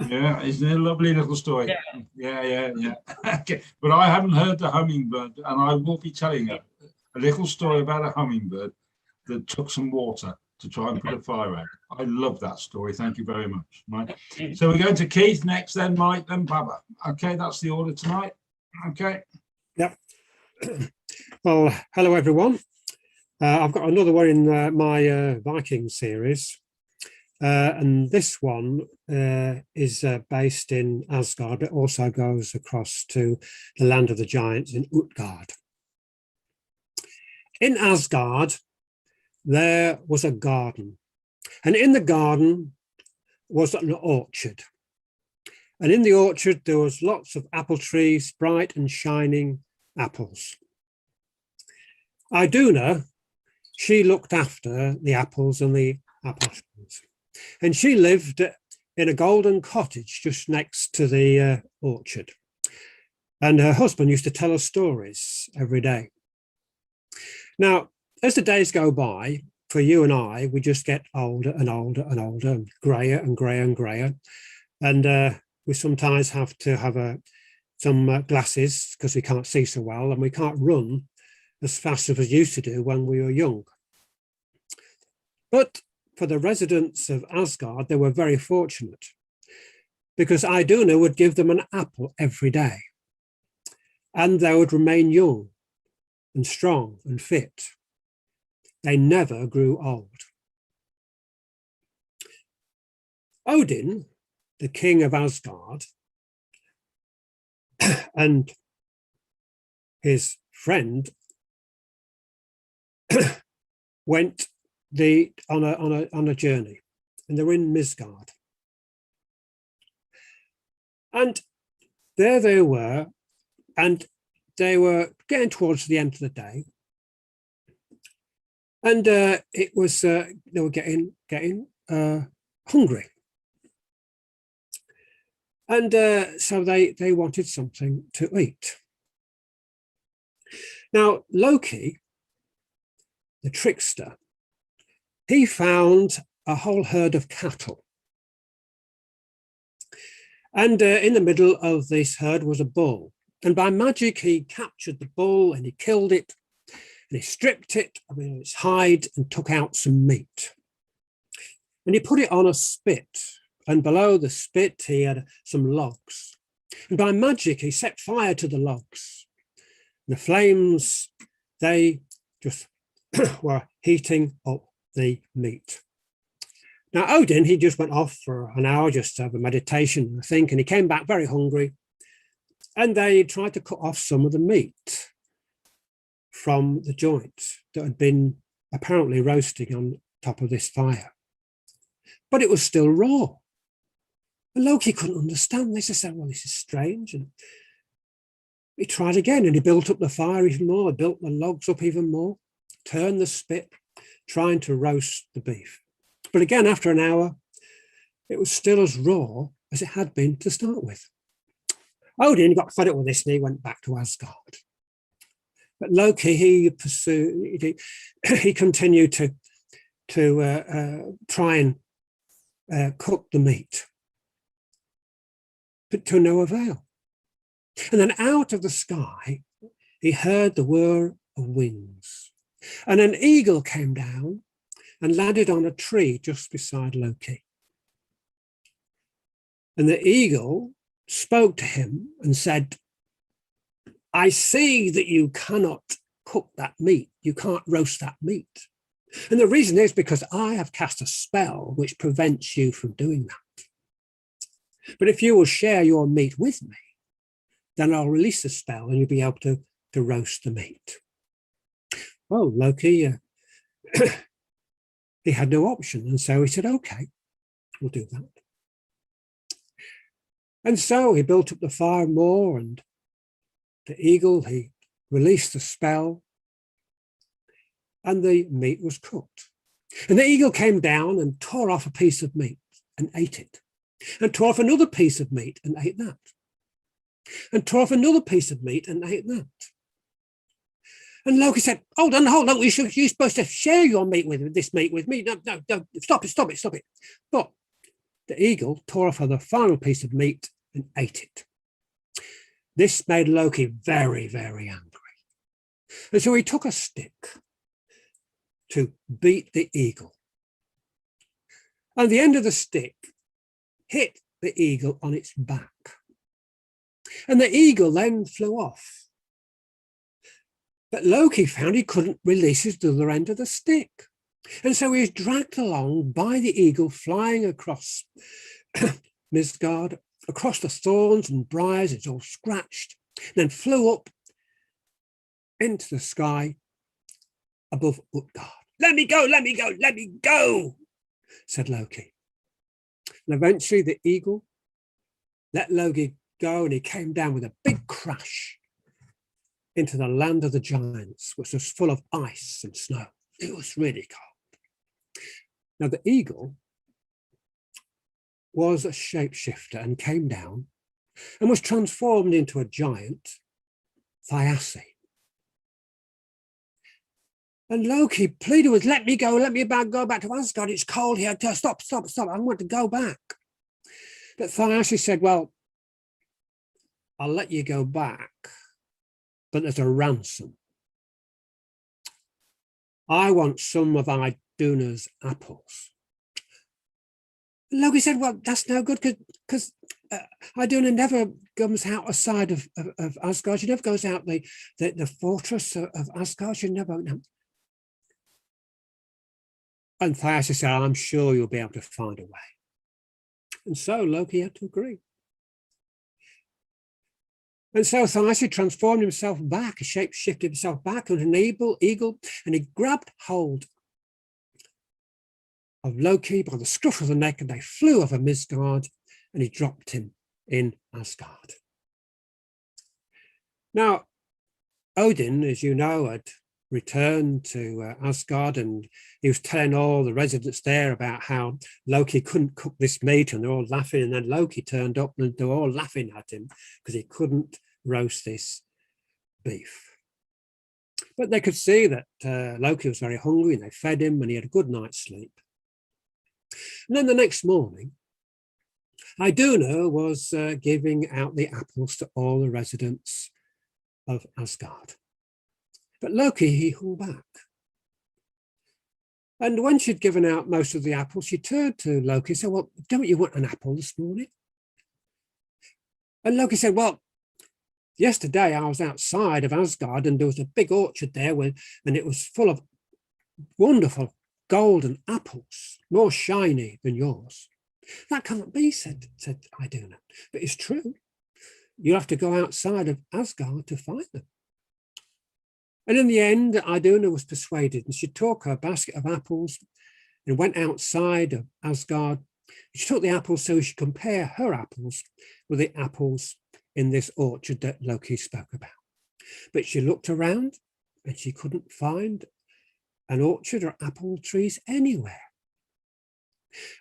Speaker 2: Yeah, isn't it a lovely little story? Yeah. Okay. But I haven't heard the hummingbird, and I will be telling her a little story about a hummingbird that took some water to try and put a fire out. I love that story. Thank you very much. Right. So we're going to Keith next, then Mike, then Baba. Okay, that's the order tonight. Okay.
Speaker 6: Yep. Well, hello everyone. I've got another one in my Viking series. And this one is based in Asgard, but also goes across to the land of the giants in Utgard. In Asgard, there was a garden, and in the garden was an orchard. And in the orchard, there was lots of apple trees, bright and shining apples. Iduna, she looked after the apples and the apples, and she lived in a golden cottage just next to the orchard. And her husband used to tell her stories every day. Now, as the days go by, for you and I, we just get older and older and older, and grayer and grayer and grayer. And we sometimes have to have some glasses because we can't see so well, and we can't run as fast as we used to do when we were young. But for the residents of Asgard, they were very fortunate because Iduna would give them an apple every day, and they would remain young and strong and fit. They never grew old. Odin, the king of Asgard, and his friend went on a journey, and they were in Midgard. And there they were, and they were getting towards the end of the day, and it was they were getting hungry, and so they wanted something to eat. Now Loki, the trickster, he found a whole herd of cattle, and in the middle of this herd was a bull, and by magic he captured the bull and he killed it. And he stripped it of its hide and took out some meat. And he put it on a spit. And below the spit, he had some logs. And by magic, he set fire to the logs. And the flames, they just were heating up the meat. Now, Odin, he just went off for an hour just to have a meditation, I think, and he came back very hungry. And they tried to cut off some of the meat from the joint that had been apparently roasting on top of this fire. But it was still raw. And Loki couldn't understand this. He said, well, this is strange. And he tried again, and he built up the fire even more, built the logs up even more, turned the spit, trying to roast the beef. But again, after an hour, it was still as raw as it had been to start with. Odin got fed up with this and he went back to Asgard. But Loki, he continued to try and cook the meat, but to no avail. And then out of the sky, he heard the whir of wings, and an eagle came down and landed on a tree just beside Loki. And the eagle spoke to him and said, I see that you cannot cook that meat. You can't roast that meat. And the reason is because I have cast a spell which prevents you from doing that. But if you will share your meat with me, then I'll release the spell and you'll be able to roast the meat. Well, Loki, he had no option. And so he said, okay, we'll do that. And so he built up the fire more, and the eagle, he released the spell, and the meat was cooked. And the eagle came down and tore off a piece of meat and ate it, and tore off another piece of meat and ate that, and tore off another piece of meat and ate that. And Loki said, hold on, you're supposed to share your meat with this meat with me. No, stop it. But the eagle tore off the final piece of meat and ate it. This made Loki very, very angry. And so he took a stick to beat the eagle. And the end of the stick hit the eagle on its back. And the eagle then flew off. But Loki found he couldn't release his other end of the stick. And so he was dragged along by the eagle, flying across Midgard, across the thorns and briars. It's all scratched, then flew up into the sky above Utgard. Let me go, said Loki. And eventually the eagle let Loki go, and he came down with a big crash into the land of the giants, which was full of ice and snow. It was really cold. Now the eagle was a shapeshifter and came down and was transformed into a giant, Thiassi. And Loki pleaded with, let me go back to Asgard. It's cold here. Stop. I want to go back. But Thiassi said, well, I'll let you go back, but there's a ransom. I want some of Iduna's apples. And Loki said, well, that's no good because Iduna never comes out outside of Asgard. She never goes out the fortress of Asgard. She never. No. And Thiassi said, I'm sure you'll be able to find a way. And so Loki had to agree. And so Thiassi transformed himself back, shapeshifted himself back into an eagle, and he grabbed hold of Loki by the scruff of the neck, and they flew over Midgard, and he dropped him in Asgard. Now, Odin, as you know, had returned to Asgard, and he was telling all the residents there about how Loki couldn't cook this meat, and they're all laughing. And then Loki turned up and they're all laughing at him because he couldn't roast this beef. But they could see that Loki was very hungry, and they fed him, and he had a good night's sleep. And then the next morning, Iduna was giving out the apples to all the residents of Asgard. But Loki, he hung back. And when she'd given out most of the apples, she turned to Loki and said, well, don't you want an apple this morning? And Loki said, well, yesterday I was outside of Asgard and there was a big orchard there and it was full of wonderful golden apples, more shiny than yours. That cannot be, said Iduna. But it's true. You have to go outside of Asgard to find them. And in the end, Iduna was persuaded, and she took her basket of apples and went outside of Asgard. She took the apples so she could compare her apples with the apples in this orchard that Loki spoke about. But she looked around and she couldn't find an orchard or apple trees anywhere.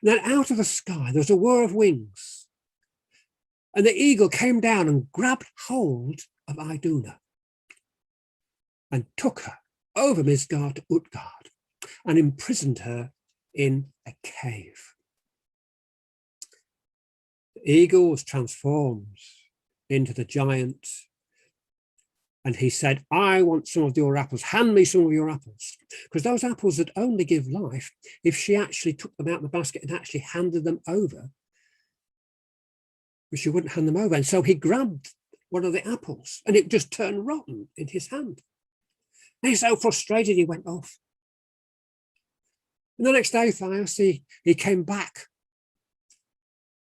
Speaker 6: And then out of the sky, there was a whir of wings. And the eagle came down and grabbed hold of Iduna and took her over Midgard to Utgard and imprisoned her in a cave. The eagle was transformed into the giant, and he said, I want some of your apples, hand me some of your apples, because those apples would only give life if she actually took them out of the basket and actually handed them over, but she wouldn't hand them over. And so he grabbed one of the apples and it just turned rotten in his hand. And he's so frustrated, he went off. And the next day, Thiassi, he came back.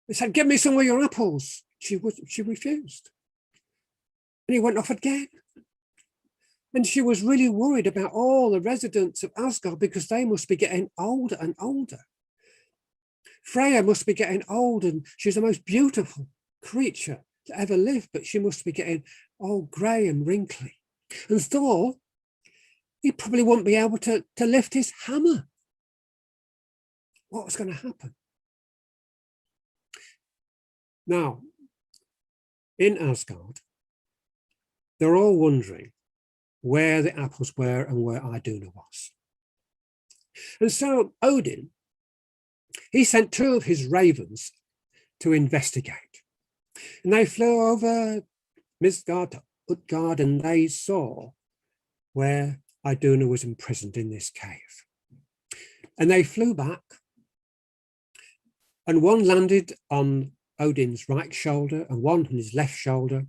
Speaker 6: He said, give me some of your apples. She refused. And he went off again. And she was really worried about all the residents of Asgard because they must be getting older and older. Freya must be getting old, and she's the most beautiful creature to ever live, but she must be getting all grey and wrinkly. And Thor, he probably wouldn't be able to lift his hammer. What was going to happen? Now, in Asgard, they're all wondering where the apples were and where Iduna was. And so Odin, he sent 2 of his ravens to investigate. And they flew over Midgard to Utgard, and they saw where Iduna was imprisoned in this cave. And they flew back, and one landed on Odin's right shoulder and one on his left shoulder.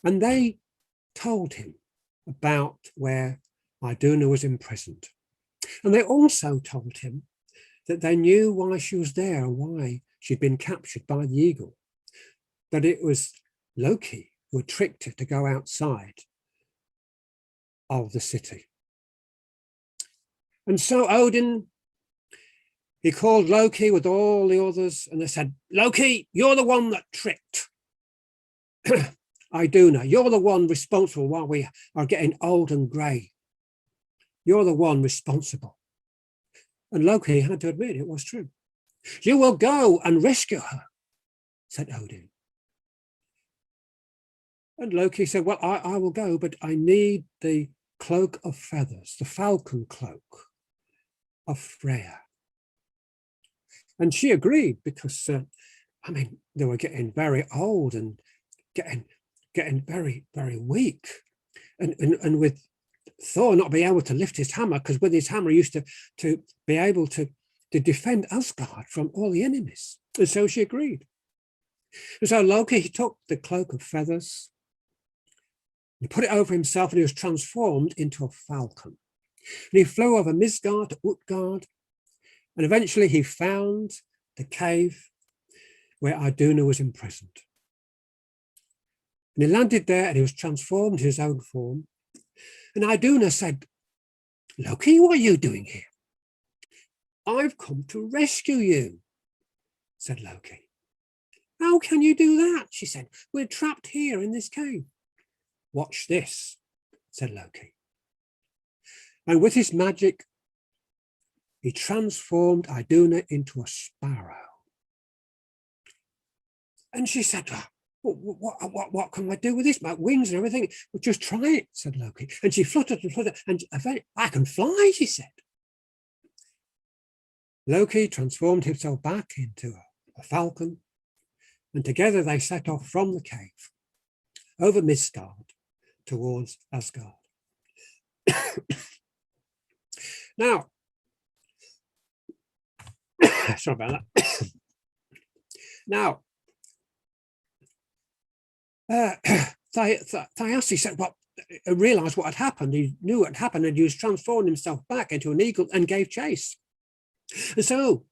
Speaker 6: And they told him about where Iduna was imprisoned. And they also told him that they knew why she was there and why she'd been captured by the eagle, that it was Loki who had tricked her to go outside of the city. And so Odin, he called Loki with all the others, and they said, Loki, you're the one that tricked Iduna, you're the one responsible while we are getting old and grey. You're the one responsible. And Loki had to admit it was true. You will go and rescue her, said Odin. And Loki said, well, I will go, but I need the cloak of feathers, the falcon cloak of Freya. And she agreed because, I mean, they were getting very old and getting very, very weak. And with Thor not being able to lift his hammer, because with his hammer he used to be able to defend Asgard from all the enemies. And so she agreed. And so Loki, he took the cloak of feathers, he put it over himself, and he was transformed into a falcon. And he flew over Midgard to Utgard, and eventually he found the cave where Iduna was imprisoned. And he landed there, and he was transformed to his own form. And Iduna said, Loki, what are you doing here? I've come to rescue you, said Loki. How can you do that? She said, we're trapped here in this cave. Watch this, said Loki. And with his magic, he transformed Iduna into a sparrow. And she said, what can I do with this? My wings and everything. Well, just try it, said Loki. And she fluttered and fluttered, and I can fly, she said. Loki transformed himself back into a falcon, and together they set off from the cave over Midgard towards Asgard. Now, sorry about that. Now, Thiassi said, well, realized what had happened. He knew what had happened, and he was transforming himself back into an eagle and gave chase. And so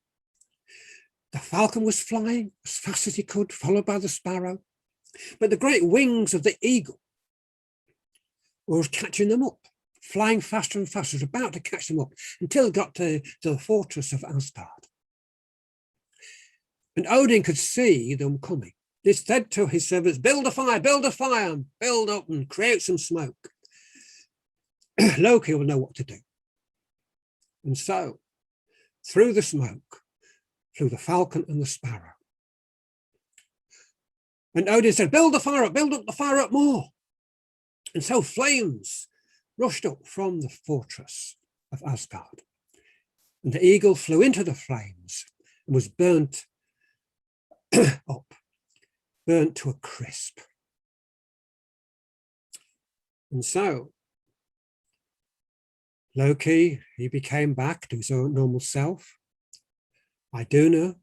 Speaker 6: the falcon was flying as fast as he could, followed by the sparrow. But the great wings of the eagle were catching them up, flying faster and faster, was about to catch them up until it got to the fortress of Asgard. And Odin could see them coming. He said to his servants, build a fire, and build up and create some smoke. Loki will know what to do. And so, through the smoke, flew the falcon and the sparrow. And Odin said, build the fire up, build up the fire up more. And so flames rushed up from the fortress of Asgard. And the eagle flew into the flames and was burnt up, burnt to a crisp. And so Loki, he became back to his own normal self. Iduna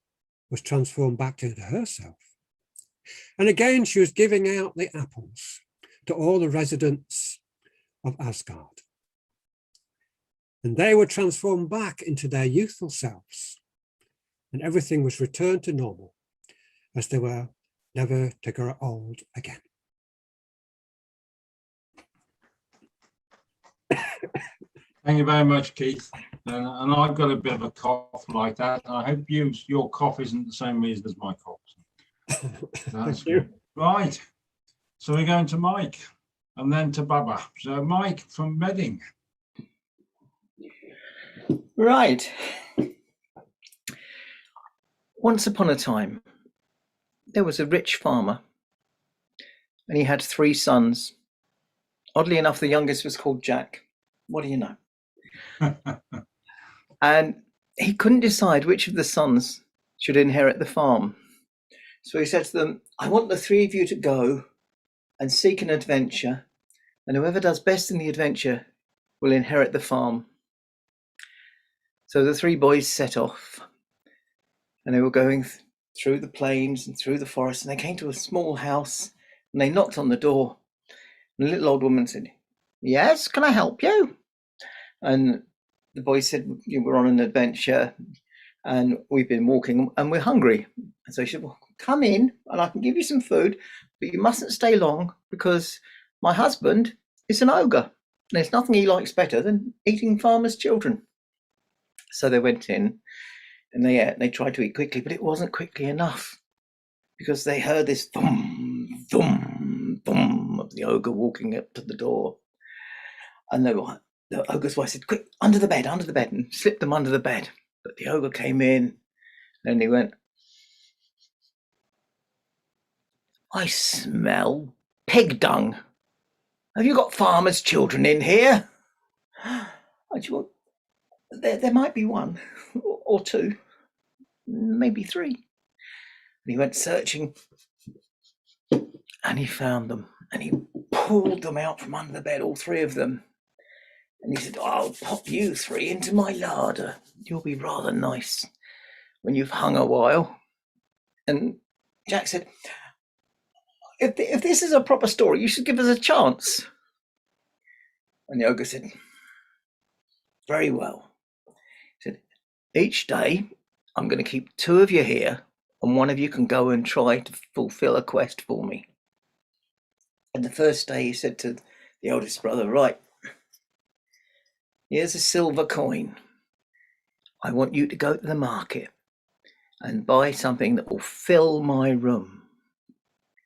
Speaker 6: was transformed back to herself. And again, she was giving out the apples to all the residents of Asgard. And they were transformed back into their youthful selves. And everything was returned to normal, as they were never to grow old again.
Speaker 2: Thank you very much, Keith. And I've got a bit of a cough like that. I hope your cough isn't the same reason as my cough. That's good. Right. So we're going to Mike and then to Baba. So Mike from Reading.
Speaker 7: Right. Once upon a time, there was a rich farmer and he had 3 sons. Oddly enough, the youngest was called Jack. What do you know? And he couldn't decide which of the sons should inherit the farm. So he said to them, I want the 3 of you to go and seek an adventure, and whoever does best in the adventure will inherit the farm. So the 3 boys set off, and they were going through the plains and through the forest, and they came to a small house, and they knocked on the door. And the little old woman said, yes, can I help you? And the boys said, we're on an adventure and we've been walking and we're hungry. And so she said, well, come in and I can give you some food, but you mustn't stay long because my husband is an ogre. There's nothing he likes better than eating farmers' children. So they went in and they tried to eat quickly, but it wasn't quickly enough because they heard this thum, thum, thum. the ogre walking up to the door. And the ogre's wife said, quick, under the bed, and slipped them under the bed. But the ogre came in and he went, I smell pig dung. Have you got farmers' children in here? I thought, there might be one or two, maybe three. And he went searching and he found them and he pulled them out from under the bed, all three of them. And he said, I'll pop you three into my larder. You'll be rather nice when you've hung a while. And Jack said, if this is a proper story, you should give us a chance. And the ogre said, very well. He said, each day I'm going to keep two of you here and one of you can go and try to fulfill a quest for me. And the first day he said to the eldest brother, right, here's a silver coin. I want you to go to the market and buy something that will fill my room.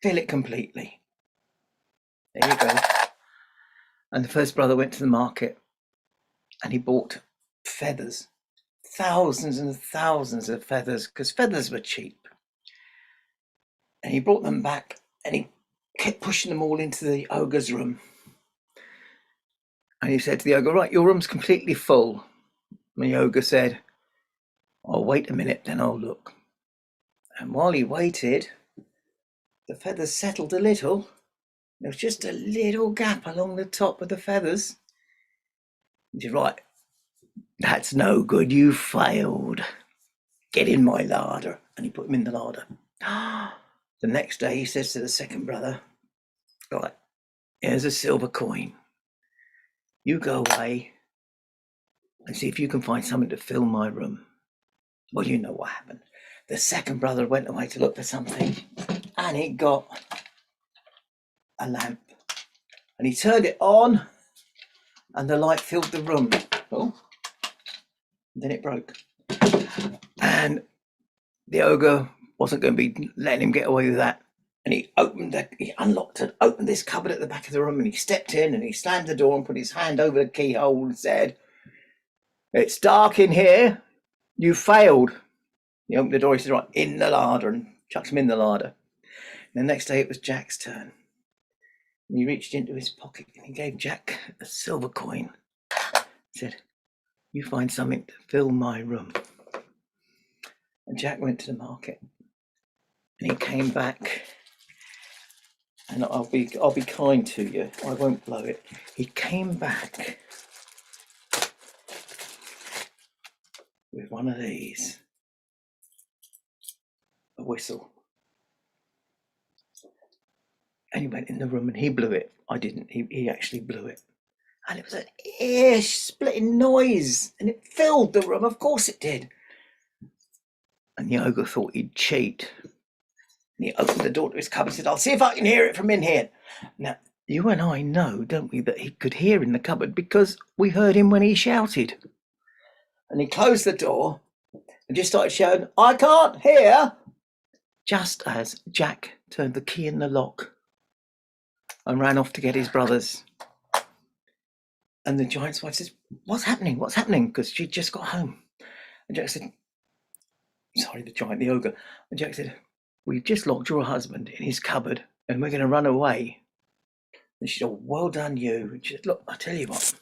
Speaker 7: Fill it completely. There you go. And the first brother went to the market and he bought feathers, thousands and thousands of feathers, because feathers were cheap. And he brought them back and he kept pushing them all into the ogre's room. And he said to the ogre, right, your room's completely full. And the ogre said, I'll wait a minute, then I'll look. And while he waited, the feathers settled a little. There was just a little gap along the top of the feathers. He said, right, that's no good, you failed. Get in my larder. And he put him in the larder. The next day he says to the second brother, right, here's a silver coin. You go away and see if you can find something to fill my room. Well, you know what happened. The second brother went away to look for something and he got a lamp and he turned it on and the light filled the room. Oh, then it broke. And the ogre wasn't going to be letting him get away with that. And he unlocked and opened this cupboard at the back of the room and he stepped in and he slammed the door and put his hand over the keyhole and said, it's dark in here. You failed. He opened the door, he said, right, in the larder, and chucked him in the larder. And the next day it was Jack's turn. And he reached into his pocket and he gave Jack a silver coin. He said, you find something to fill my room. And Jack went to the market and he came back. And I'll be kind to you. I won't blow it. He came back with one of these, a whistle. And he went in the room and he blew it. I didn't. He actually blew it. And it was an ear-splitting noise. And it filled the room. Of course it did. And the ogre thought he'd cheat. And he opened the door to his cupboard and said, I'll see if I can hear it from in here. Now, you and I know, don't we, that he could hear in the cupboard because we heard him when he shouted. And he closed the door and just started shouting, I can't hear, just as Jack turned the key in the lock and ran off to get his brothers. And the giant's wife says, what's happening? What's happening? Because she'd just got home. And Jack said, sorry, the giant, the ogre. And Jack said, we've just locked your husband in his cupboard and we're going to run away. And she said, oh, well done you. And she said, look, I'll tell you what.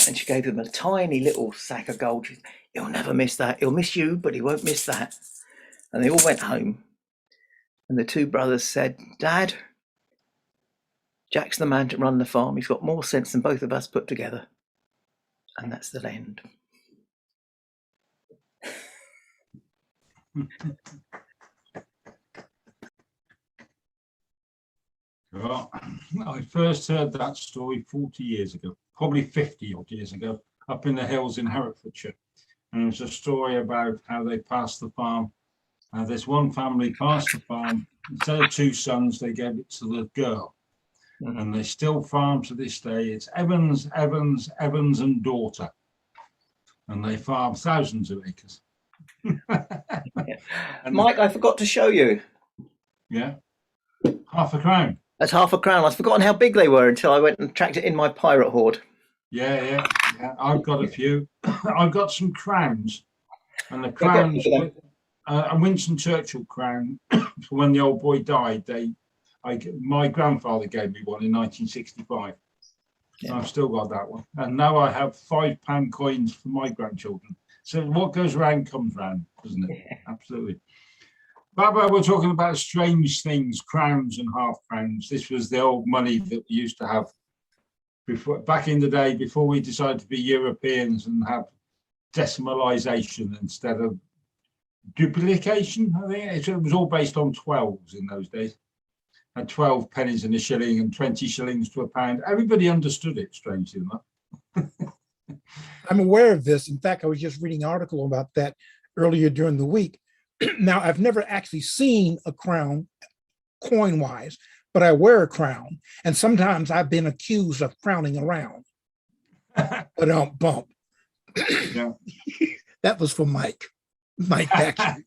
Speaker 7: And she gave him a tiny little sack of gold. She said, he'll never miss that. He'll miss you, but he won't miss that. And they all went home. And the two brothers said, Dad, Jack's the man to run the farm. He's got more sense than both of us put together. And that's the end.
Speaker 2: Well, I first heard that story 40 years ago, probably 50 odd years ago, up in the hills in Herefordshire. And it was a story about how they passed the farm. This one family passed the farm. Instead of two sons, they gave it to the girl. And they still farm to this day. It's Evans, Evans, Evans and daughter. And they farm thousands of acres.
Speaker 7: And Mike, I forgot to show you.
Speaker 2: Yeah. £5.
Speaker 7: That's half a crown. I've forgotten how big they were until I went and tracked it in my pirate hoard.
Speaker 2: Yeah. I've got a few. I've got some crowns, and the
Speaker 7: Yeah, I've got a
Speaker 2: crowns,
Speaker 7: few of them.
Speaker 2: a Winston Churchill crown. For when the old boy died, my grandfather gave me one in 1965.
Speaker 7: Yeah.
Speaker 2: I've still got that one, and now I have £5 coins for my grandchildren. So what goes round comes round, doesn't it?
Speaker 7: Yeah.
Speaker 2: Absolutely. Baba, we're talking about strange things, crowns and half crowns. This was the old money that we used to have before, back in the day, before we decided to be Europeans and have decimalisation instead of duplication. I think it was all based on 12s in those days. Had 12 pennies in a shilling and 20 shillings to a pound. Everybody understood it, strangely enough.
Speaker 8: I'm aware of this. In fact, I was just reading an article about that earlier during the week. Now, I've never actually seen a crown coin-wise, but I wear a crown. And sometimes I've been accused of crowning around. But don't bump.
Speaker 2: Yeah.
Speaker 8: That was for Mike. Mike actually.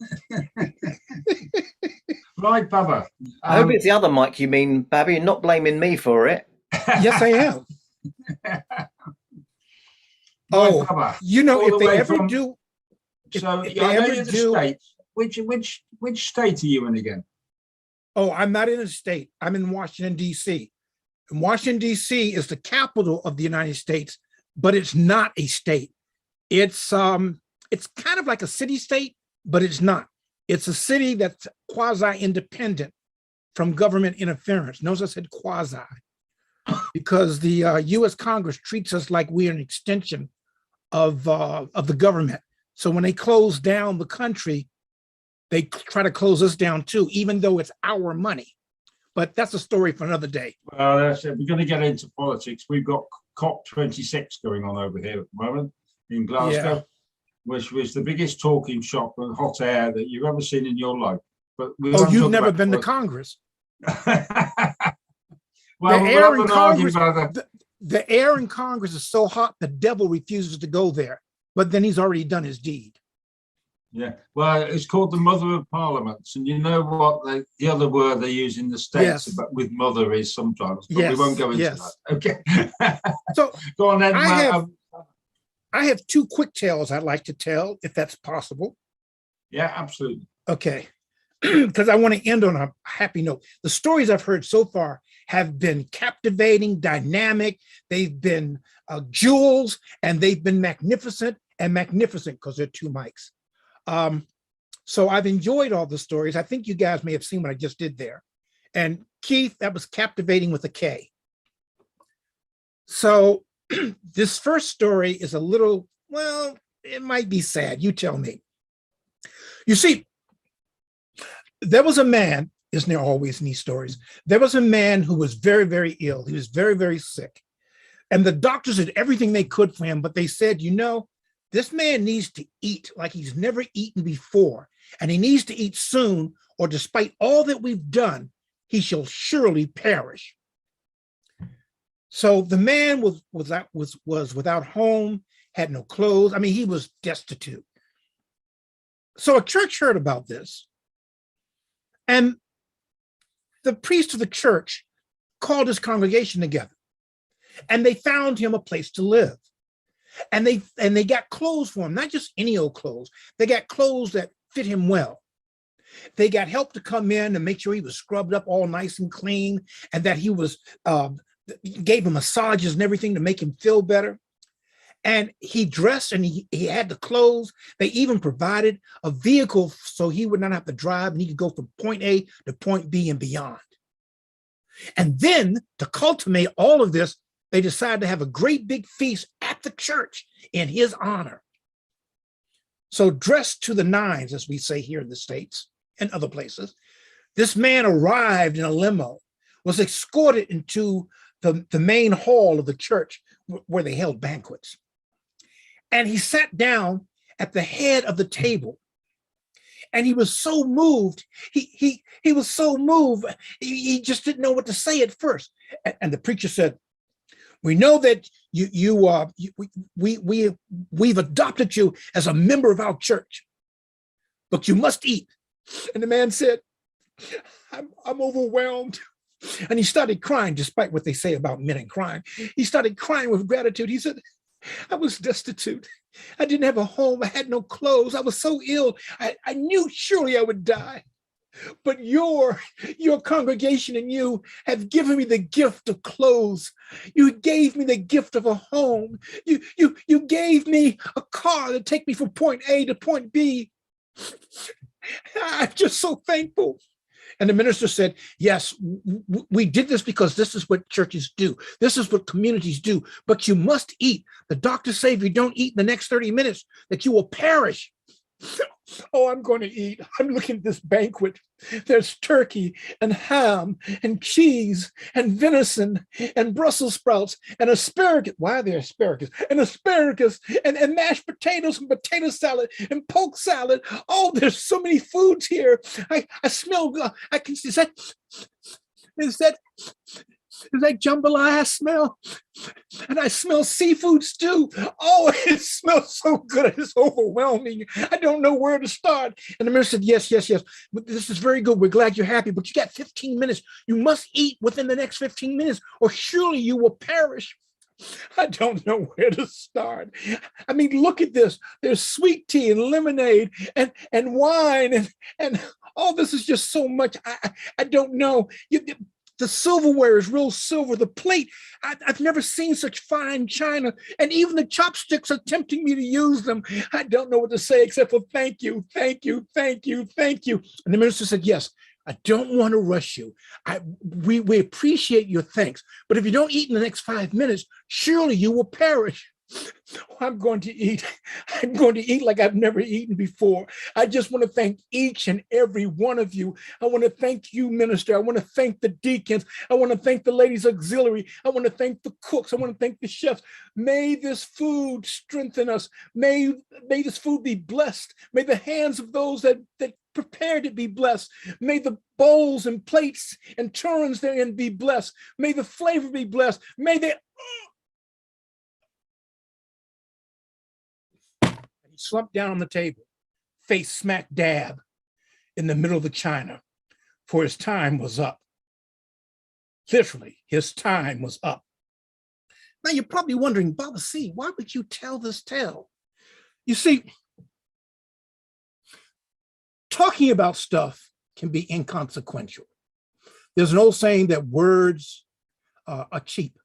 Speaker 2: Right, Baba.
Speaker 7: I hope it's the other Mike you mean, Babby. You're not blaming me for it.
Speaker 8: Yes, I am.
Speaker 2: Right, Baba.
Speaker 8: You know,
Speaker 2: All
Speaker 8: if
Speaker 2: the
Speaker 8: they
Speaker 2: way
Speaker 8: ever
Speaker 2: from-
Speaker 8: do,
Speaker 2: So
Speaker 8: if
Speaker 2: I
Speaker 8: they
Speaker 2: know
Speaker 8: ever
Speaker 2: you're the
Speaker 8: do-
Speaker 2: States. Which state are you in again?
Speaker 8: oh, I'm not in a state. I'm in Washington, D.C. And Washington, D.C. is the capital of the United States, but it's not a state. It's kind of like a city-state, but it's not. It's a city that's quasi-independent from government interference. Notice I said quasi, because the U.S. Congress treats us like we're an extension of the government. So when they close down the country, they try to close us down too, even though it's our money. But that's a story for another day.
Speaker 2: Well, that's it. We're going to get into politics. We've got COP26 going on over here at the moment in Glasgow, which was the biggest talking shop and hot air that you've ever seen in your life. But
Speaker 8: You've never been to Congress?
Speaker 2: Well,
Speaker 8: The air
Speaker 2: we'll
Speaker 8: in
Speaker 2: have an argument
Speaker 8: Congress-
Speaker 2: about that.
Speaker 8: The air in Congress is so hot, the devil refuses to go there, but then he's already done his deed.
Speaker 2: Yeah, well, it's called the Mother of Parliaments, and you know what the other word they use in the States
Speaker 8: Yes.
Speaker 2: about with mother is sometimes, but we
Speaker 8: Yes,
Speaker 2: won't go into
Speaker 8: yes.
Speaker 2: that. Okay.
Speaker 8: So
Speaker 2: Go on then.
Speaker 8: I have two quick tales I'd like to tell, if that's possible.
Speaker 2: Yeah, absolutely.
Speaker 8: Okay, because I want to end on a happy note. The stories I've heard so far have been captivating, dynamic. They've been jewels, and they've been magnificent because they're two mics. So I've enjoyed all the stories. I think you guys may have seen what I just did there. And Keith, that was captivating with a K. So this first story is a little, well, it might be sad. You tell me. You see, there was a man, isn't there always in these stories? There was a man who was very, very ill. He was very, very sick. And the doctors did everything they could for him, but they said, you know, this man needs to eat like he's never eaten before, and he needs to eat soon, or despite all that we've done, he shall surely perish. So the man was without home, had no clothes. I mean, he was destitute. So a church heard about this, and the priest of the church called his congregation together, and they found him a place to live. And they got clothes for him, not just any old clothes. They got clothes that fit him well. They got help to come in and make sure he was scrubbed up all nice and clean, and that he was gave him massages and everything to make him feel better. And he dressed and he had the clothes. They even provided a vehicle so he would not have to drive, and he could go from point A to point B and beyond. And then to culminate all of this, they decided to have a great big feast at the church in his honor. So dressed to the nines, as we say here in the States and other places, this man arrived in a limo, was escorted into the main hall of the church where they held banquets. And he sat down at the head of the table. And he was so moved. He was so moved. He just didn't know what to say at first. And the preacher said, "We know that we've adopted you as a member of our church, but you must eat." And the man said, I'm overwhelmed. And he started crying, despite what they say about men and crying. He started crying with gratitude. He said, I was destitute. I didn't have a home. I had no clothes. I was so ill. I knew surely I would die. But your congregation and you have given me the gift of clothes. You gave me the gift of a home. You gave me a car to take me from point A to point B. I'm just so thankful. And the minister said, yes, we did this because this is what churches do. This is what communities do. But you must eat. The doctors say if you don't eat in the next 30 minutes, that you will perish. Oh, I'm going to eat. I'm looking at this banquet. There's turkey and ham and cheese and venison and Brussels sprouts and asparagus. Why are there asparagus? And asparagus and mashed potatoes and potato salad and poke salad. Oh, there's so many foods here. I smell, I can see, is that jambalaya I smell? And I smell seafood stew. Oh, it smells so good. It's overwhelming. I don't know where to start. And the minister said, yes. This is very good. We're glad you're happy, but you got 15 minutes. You must eat within the next 15 minutes or surely you will perish. I don't know where to start. I mean, look at this. There's sweet tea and lemonade and wine and all this is just so much. I don't know. The silverware is real silver. The plate, I've never seen such fine china. And even the chopsticks are tempting me to use them. I don't know what to say except for thank you, thank you, thank you, thank you. And the minister said, yes, I don't want to rush you. We appreciate your thanks. But if you don't eat in the next 5 minutes, surely you will perish. I'm going to eat. I'm going to eat like I've never eaten before. I just want to thank each and every one of you. I want to thank you, minister. I want to thank the deacons. I want to thank the ladies auxiliary. I want to thank the cooks. I want to thank the chefs. May this food strengthen us. May this food be blessed. May the hands of those that prepared it be blessed. May the bowls and plates and turns therein be blessed. May the flavor be blessed. May they... He slumped down on the table, face smack dab in the middle of the china, for his time was up. Literally, his time was up. Now you're probably wondering, Baba C, why would you tell this tale? You see, talking about stuff can be inconsequential. There's an old saying that words are cheap.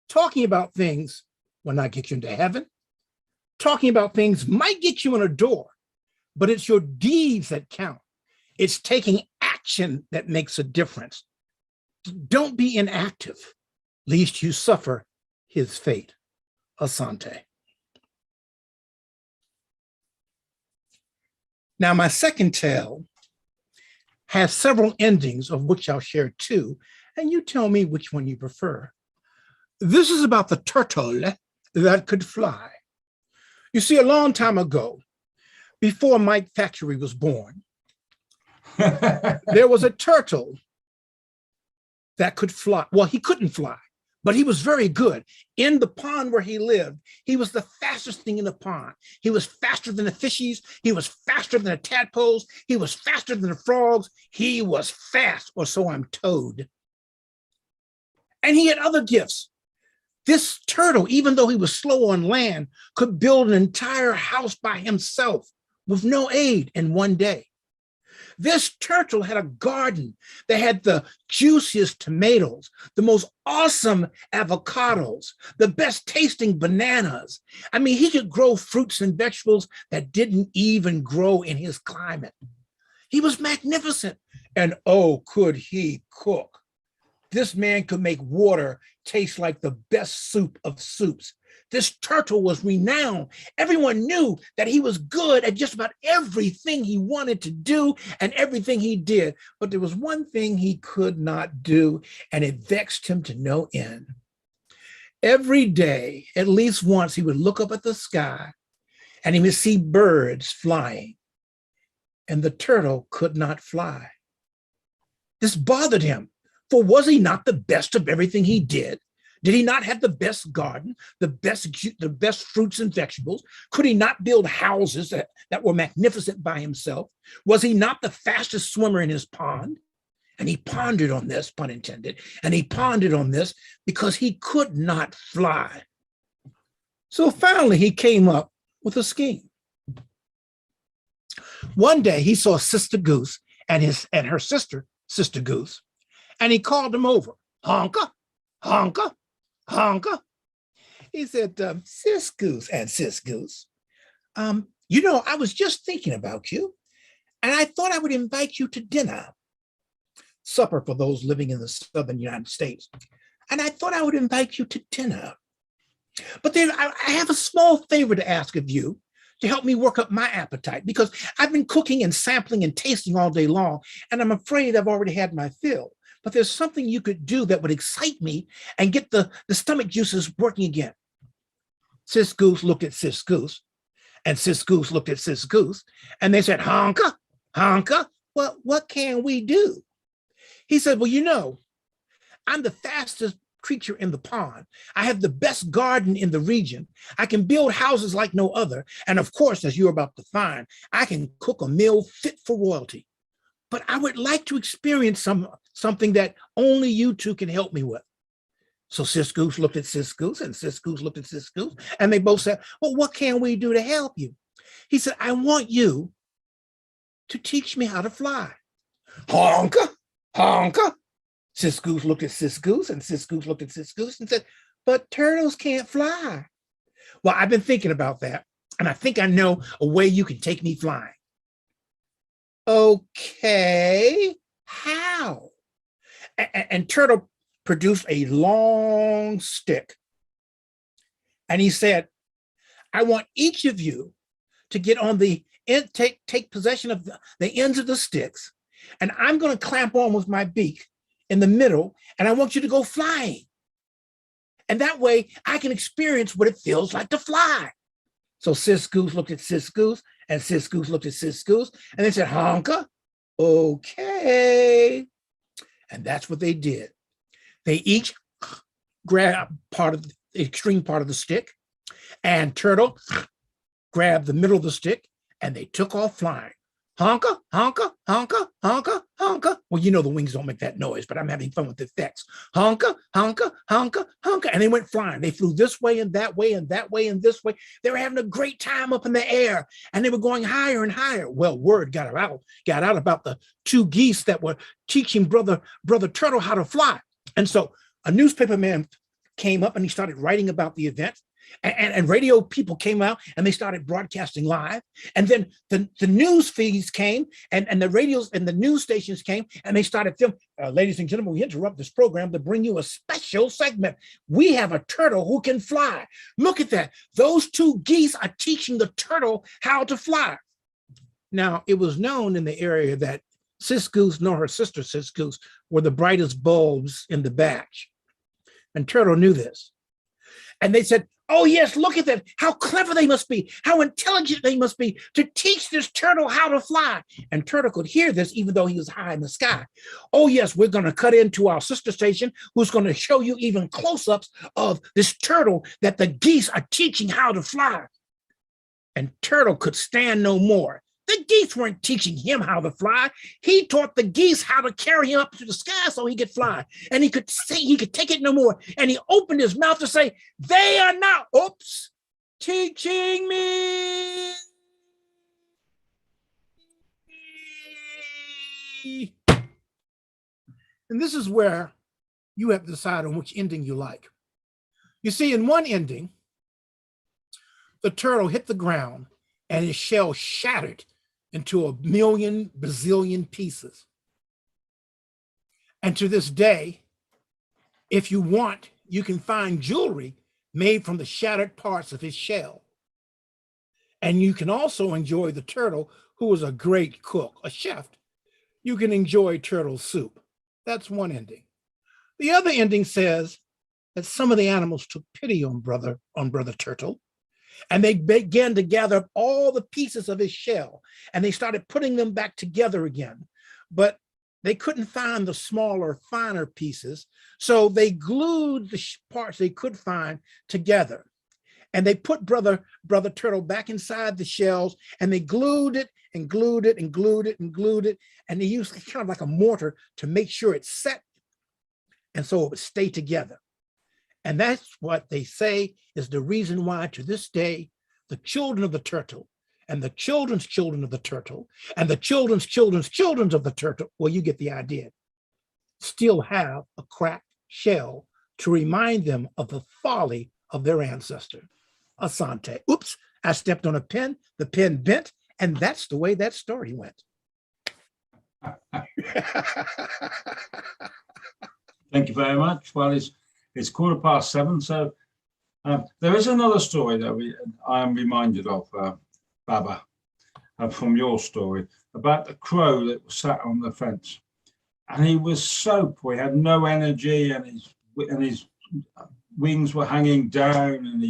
Speaker 8: Talking about things will not get you into heaven. Talking about things might get you in a door, but it's your deeds that count. It's taking action that makes a difference. Don't be inactive, lest you suffer his fate. Asante. Now, my second tale has several endings, of which I'll share two, and you tell me which one you prefer. This is about the turtle that could fly. You see, a long time ago, before Mike Thackeray was born, there was a turtle that could fly. Well, he couldn't fly, but he was very good. In the pond where he lived, he was the fastest thing in the pond. He was faster than the fishies. He was faster than the tadpoles. He was faster than the frogs. He was fast, or so I'm told. And he had other gifts. This turtle, even though he was slow on land, could build an entire house by himself with no aid in one day. This turtle had a garden that had the juiciest tomatoes, the most awesome avocados, the best tasting bananas. I mean, he could grow fruits and vegetables that didn't even grow in his climate. He was magnificent. And oh, could he cook? This man could make water taste like the best soup of soups. This turtle was renowned. Everyone knew that he was good at just about everything he wanted to do and everything he did. But there was one thing he could not do, and it vexed him to no end. Every day, at least once, he would look up at the sky and he would see birds flying, and the turtle could not fly. This bothered him. For was he not the best of everything he did? Did he not have the best garden, the best fruits and vegetables? Could he not build houses that were magnificent by himself? Was he not the fastest swimmer in his pond? And he pondered on this, pun intended, and he pondered on this because he could not fly. So finally, he came up with a scheme. One day, he saw Sister Goose and her sister, Sister Goose, and he called them over. Honka, honka, honka. He said, Sis Goose and Sis Goose, you know, I was just thinking about you, and I thought I would invite you to dinner. Supper for those living in the southern United States. And I thought I would invite you to dinner. But then I have a small favor to ask of you to help me work up my appetite, because I've been cooking and sampling and tasting all day long, and I'm afraid I've already had my fill. But there's something you could do that would excite me and get the stomach juices working again. Sis Goose looked at Sis Goose, and Sis Goose looked at Sis Goose, and they said, honka, honka, what can we do? He said, well, you know, I'm the fastest creature in the pond. I have the best garden in the region. I can build houses like no other. And of course, as you're about to find, I can cook a meal fit for royalty. But I would like to experience something that only you two can help me with. So Sis Goose looked at Sis Goose, and Sis Goose looked at Sis Goose, and they both said, well, what can we do to help you? He said, I want you to teach me how to fly. Honka, honka. Sis Goose looked at Sis Goose, and Sis Goose looked at Sis Goose and said, but turtles can't fly. Well, I've been thinking about that, and I think I know a way you can take me flying. Okay, how? And Turtle produced a long stick, and he said, I want each of you to get on the end, take possession of the ends of the sticks, and I'm going to clamp on with my beak in the middle, and I want you to go flying. And that way I can experience what it feels like to fly. So Sis Goose looked at Sis Goose, and Sis Goose looked at Sis Goose, and they said, honka, okay. And that's what they did. They each grabbed part of the extreme part of the stick, and Turtle grabbed the middle of the stick, and they took off flying. Honka, honka, honka, honka, honka. Well, you know the wings don't make that noise, but I'm having fun with the effects. Honka, honka, honka, honka. And they went flying. They flew this way and that way and that way and this way. They were having a great time up in the air, and they were going higher and higher. Well, word got out about the two geese that were teaching brother Turtle how to fly. And so a newspaper man came up and he started writing about the event. And radio people came out and they started broadcasting live. And then the news feeds came and the radios and the news stations came and they started filming. Ladies and gentlemen, we interrupt this program to bring you a special segment. We have a turtle who can fly. Look at that. Those two geese are teaching the turtle how to fly. Now, it was known in the area that Sis Goose nor her sister Sis Goose were the brightest bulbs in the batch. And Turtle knew this. And they said, oh, yes, look at that. How clever they must be. How intelligent they must be to teach this turtle how to fly. And Turtle could hear this even though he was high in the sky. Oh, yes, we're going to cut into our sister station who's going to show you even close-ups of this turtle that the geese are teaching how to fly. And Turtle could stand no more. The geese weren't teaching him how to fly. He taught the geese how to carry him up to the sky so he could fly. And he could say, he could take it no more. And he opened his mouth to say, they are not, oops, teaching me. And this is where you have to decide on which ending you like. You see, in one ending, the turtle hit the ground and his shell shattered into a million bazillion pieces. And to this day, if you want, you can find jewelry made from the shattered parts of his shell. And you can also enjoy the turtle, who was a great cook, a chef. You can enjoy turtle soup. That's one ending. The other ending says that some of the animals took pity on brother Turtle, and they began to gather up all the pieces of his shell, and they started putting them back together again. But they couldn't find the smaller, finer pieces, so they glued the parts they could find together. and they put brother turtle back inside the shells, and they glued it and glued it and glued it and glued it, and they used kind of like a mortar to make sure it set, and so it would stay together. And that's what they say is the reason why to this day the children of the turtle and the children's children of the turtle and the children's children's children of the turtle, well, you get the idea, still have a cracked shell to remind them of the folly of their ancestor. Asante. Oops, I stepped on a pen, the pen bent, and that's the way that story went.
Speaker 2: Thank you very much. Well, it's 7:15, so there is another story that I am reminded of, Baba, from your story, about the crow that was sat on the fence. And he was so poor, he had no energy, and his wings were hanging down, and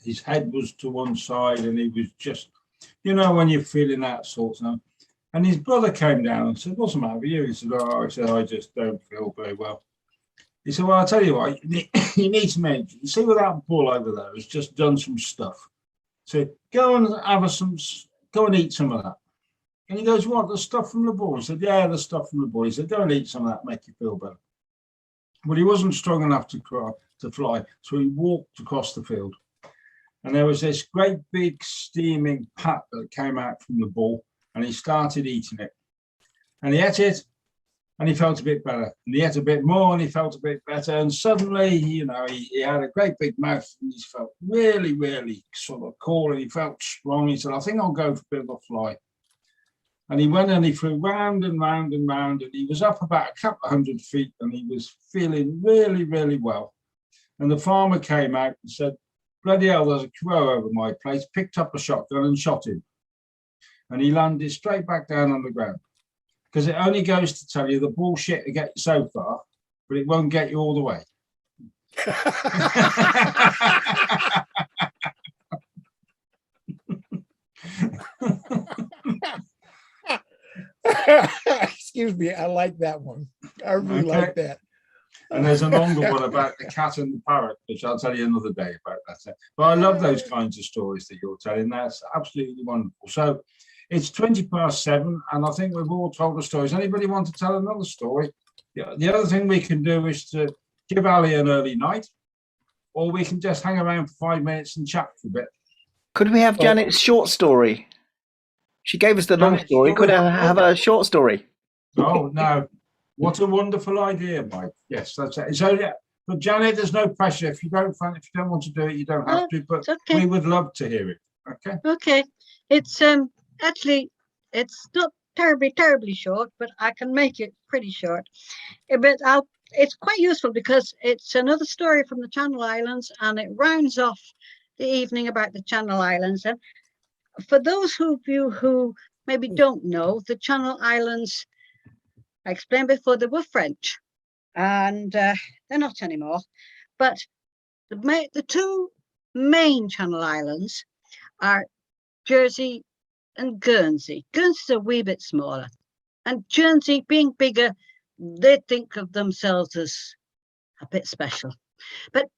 Speaker 2: his head was to one side, and he was just, when you're feeling that sort of. And his brother came down and said, "What's the matter with you?" He said, "Oh," I said, "I just don't feel very well." He said, "Well, I'll tell you what, you need some energy. You see, with that bull over there has just done some stuff. So go and go and eat some of that." And he goes, "What, the stuff from the bull?" He said, "Yeah, the stuff from the bull." He said, "Go and eat some of that, make you feel better." Well, he wasn't strong enough to fly, so he walked across the field. And there was this great big steaming pat that came out from the bull, and he started eating it. And he ate it, and he felt a bit better. And he ate a bit more, and he felt a bit better. And suddenly, he had a great big mouth, and he felt really, really sort of cool, and he felt strong. He said, "I think I'll go for a bit of a fly." And he went and he flew round and round and round, and he was up about a couple of 100 feet, and he was feeling really, really well. And the farmer came out and said, "Bloody hell, there's a crow over my place," picked up a shotgun and shot him. And he landed straight back down on the ground. Because it only goes to tell you the bullshit will get you so far, but it won't get you all the way.
Speaker 8: Excuse me, I like that one. I really like that.
Speaker 2: And there's a longer one about the cat and the parrot, which I'll tell you another day about that. But I love those kinds of stories that you're telling. That's absolutely wonderful. So it's 7:20, and I think we've all told the stories. Anybody want to tell another story? The other thing we can do is to give Ali an early night, or we can just hang around for 5 minutes and chat for a bit.
Speaker 7: Could we have Janet's short story? She gave us the long story. Could I have a short story?
Speaker 2: Oh, no. What a wonderful idea, Mike. Yes, that's it. So, yeah, but Janet, there's no pressure. If you don't want to do it, you don't have to, but okay. We would love to hear it. Okay.
Speaker 3: Okay. It's actually, it's not terribly short, but I can make it pretty short. But it's quite useful because it's another story from the Channel Islands, and it rounds off the evening about the Channel Islands. And for those of you who maybe don't know, the Channel Islands, I explained before, they were French, and they're not anymore. But the two main Channel Islands are Jersey and Guernsey. Guernsey's a wee bit smaller, and Jersey, being bigger, they think of themselves as a bit special. But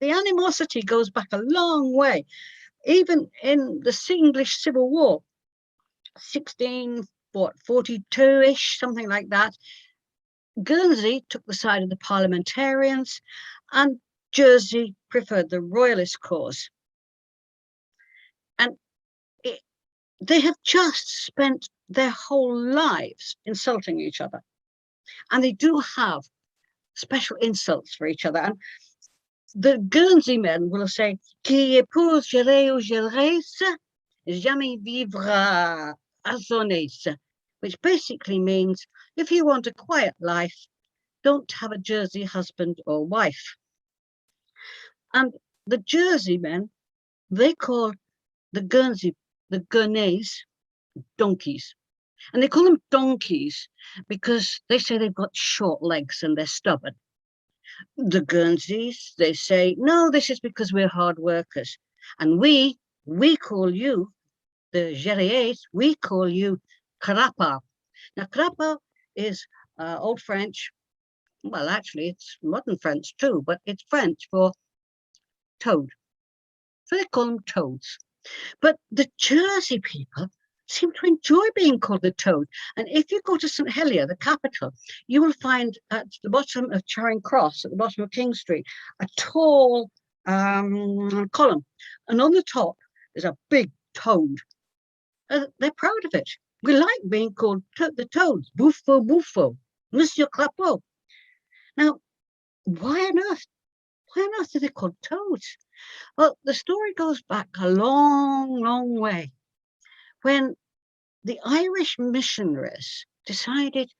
Speaker 3: the animosity goes back a long way. Even in the English Civil War, 1642-ish, something like that, Guernsey took the side of the parliamentarians, and Jersey preferred the royalist cause. And they have just spent their whole lives insulting each other. And they do have special insults for each other. And the Guernsey men will say, "Qui épouse gérer ou géresse, jamais vivra à son aise," which basically means, if you want a quiet life, don't have a Jersey husband or wife. And the Jersey men, they call the Guernese, donkeys. And they call them donkeys because they say they've got short legs and they're stubborn. The Guernseys, they say, "No, this is because we're hard workers. And we call you, the Gériés, we call you Carapa." Now, Carapa is Old French. Well, actually, it's modern French too, but it's French for toad. So they call them toads. But the Jersey people seem to enjoy being called the toad. And if you go to St Helier, the capital, you will find at the bottom of Charing Cross, at the bottom of King Street, a tall column. And on the top is a big toad. They're proud of it. We like being called the toads. Buffo, buffo, Monsieur Crapaud. Now, why on earth are they called toads? Well, the story goes back a long, long way, when the Irish missionaries decided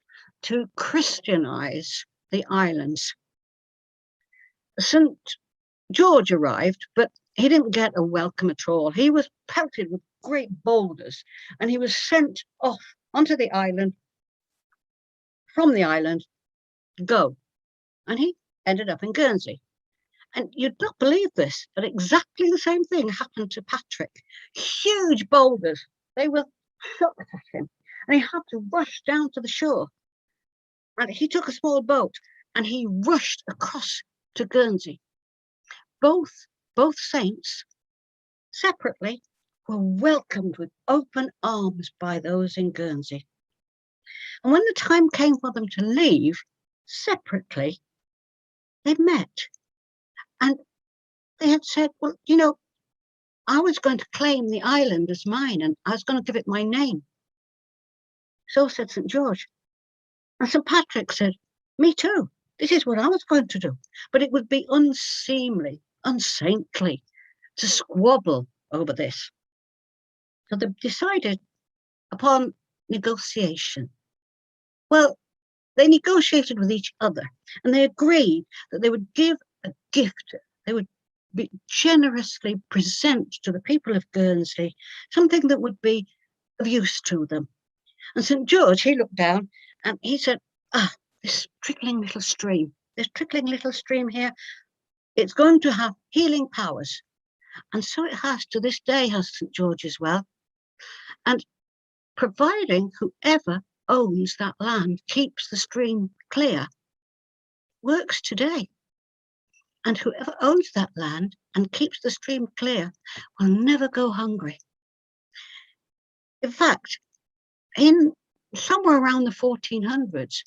Speaker 3: to Christianize the islands. St. George arrived, but he didn't get a welcome at all. He was pelted with great boulders, and he was sent off onto the island, from the island, go. And he ended up in Guernsey. And you'd not believe this, but exactly the same thing happened to Patrick. Huge boulders, they were shot at him, and he had to rush down to the shore. And he took a small boat and he rushed across to Guernsey. Both saints, separately, were welcomed with open arms by those in Guernsey. And when the time came for them to leave, separately, they met. And they had said, well, you know, I was going to claim the island as mine, and I was going to give it my name. So said St. George. And St. Patrick said, me too. This is what I was going to do. But it would be unseemly, unsaintly to squabble over this. So they decided upon negotiation. Well, they negotiated with each other, and they agreed that they would give a gift. They would generously present to the people of Guernsey something that would be of use to them. And St. George, he looked down and he said, this trickling little stream here, it's going to have healing powers. And so it has to this day, has St. George as well. And providing whoever owns that land keeps the stream clear, works today. And whoever owns that land and keeps the stream clear will never go hungry. In fact, in somewhere around the 1400s,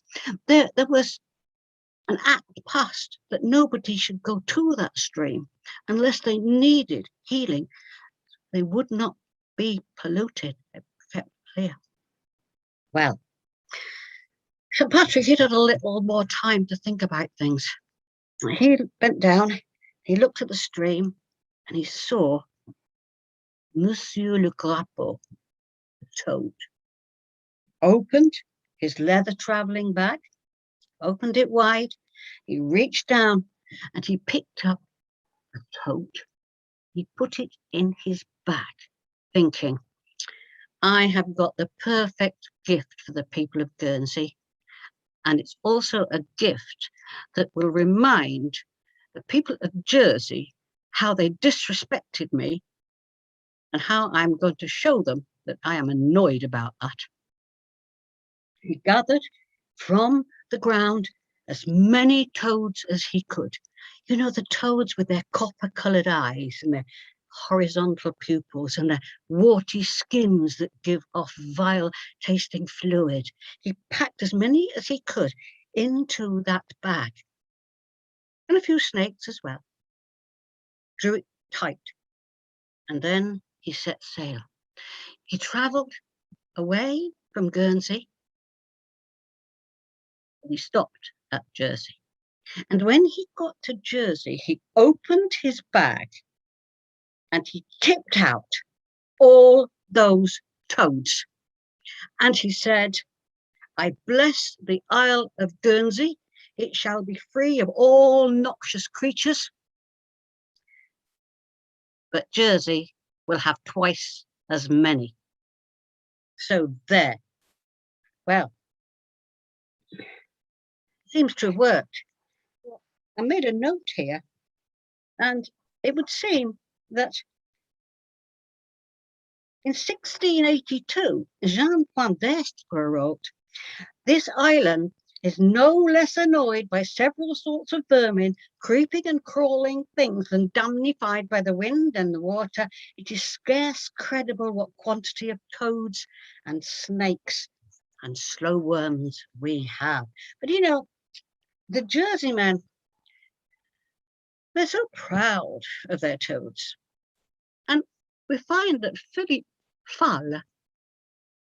Speaker 3: there was an act passed that nobody should go to that stream unless they needed healing. They would not be polluted, kept clear. Well, St. Patrick, he'd had a little more time to think about things. He bent down, he looked at the stream, and he saw Monsieur le Crapaud, the toad, opened his leather traveling bag, opened it wide, he reached down and he picked up a toad. He put it in his bag, thinking, I have got the perfect gift for the people of Guernsey. And it's also a gift that will remind the people of Jersey how they disrespected me and how I'm going to show them that I am annoyed about that. He gathered from the ground as many toads as he could. You know, the toads with their copper-coloured eyes and their horizontal pupils and their warty skins that give off vile tasting fluid. He packed as many as he could into that bag, and a few snakes as well. Drew it tight, and then he set sail. He travelled away from Guernsey, and he stopped at Jersey. And when he got to Jersey, he opened his bag and he tipped out all those toads. And he said, I bless the Isle of Guernsey. It shall be free of all noxious creatures. But Jersey will have twice as many. So there. Well, seems to have worked. I made a note here, and it would seem that in 1682, Jean Poindexter wrote, this island is no less annoyed by several sorts of vermin, creeping and crawling things, than damnified by the wind and the water. It is scarce credible what quantity of toads and snakes and slow worms we have. But you know, the Jersey men, they're so proud of their toads. And we find that Philip Fall,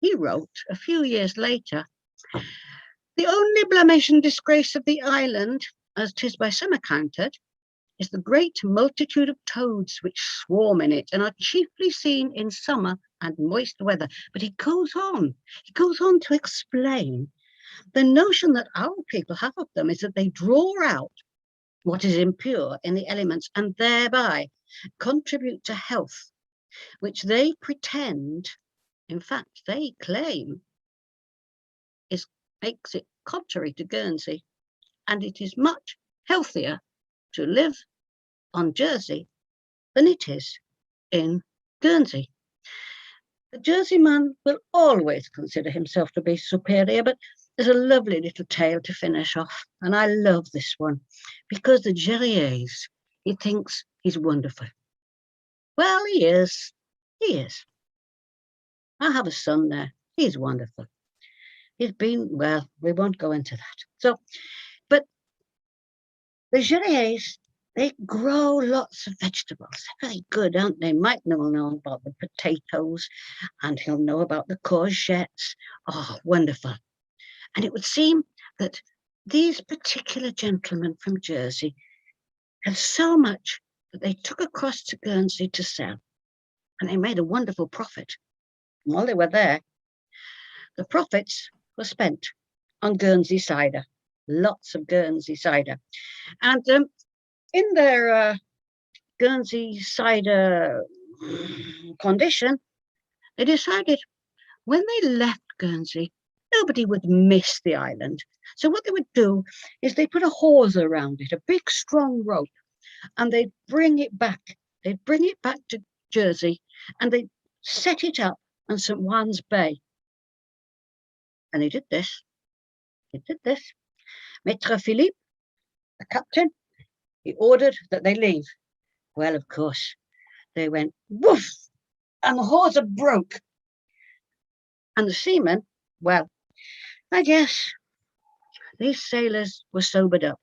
Speaker 3: he wrote a few years later, "The only blemish and disgrace of the island, as 'tis by some accounted, is the great multitude of toads which swarm in it, and are chiefly seen in summer and moist weather." But he goes on to explain the notion that our people have of them is that they draw out what is impure in the elements and thereby contribute to health, which they pretend, in fact, they claim, makes it contrary to Guernsey, and it is much healthier to live on Jersey than it is in Guernsey. The Jersey man will always consider himself to be superior, but there's a lovely little tale to finish off, and I love this one because the Jerry's, he thinks he's wonderful. Well, he is. I have a son there. He's wonderful. He's been, well, we won't go into that. So, but the Jerry's, they grow lots of vegetables. They're very good, aren't they? Mike will know about the potatoes, and he'll know about the courgettes. Oh, wonderful. And it would seem that these particular gentlemen from Jersey have so much that they took across to Guernsey to sell, and they made a wonderful profit. And while they were there, the profits were spent on Guernsey cider, lots of Guernsey cider. And in their Guernsey cider condition, they decided when they left Guernsey, nobody would miss the island. So what they would do is they put a hawse around it, a big strong rope, and they'd bring it back. They'd bring it back to Jersey, and they'd set it up on St. Juan's Bay. And he did this. Maître Philippe, the captain, he ordered that they leave. Well, of course, they went woof, and the hawser broke. And the seamen, well, I guess these sailors were sobered up,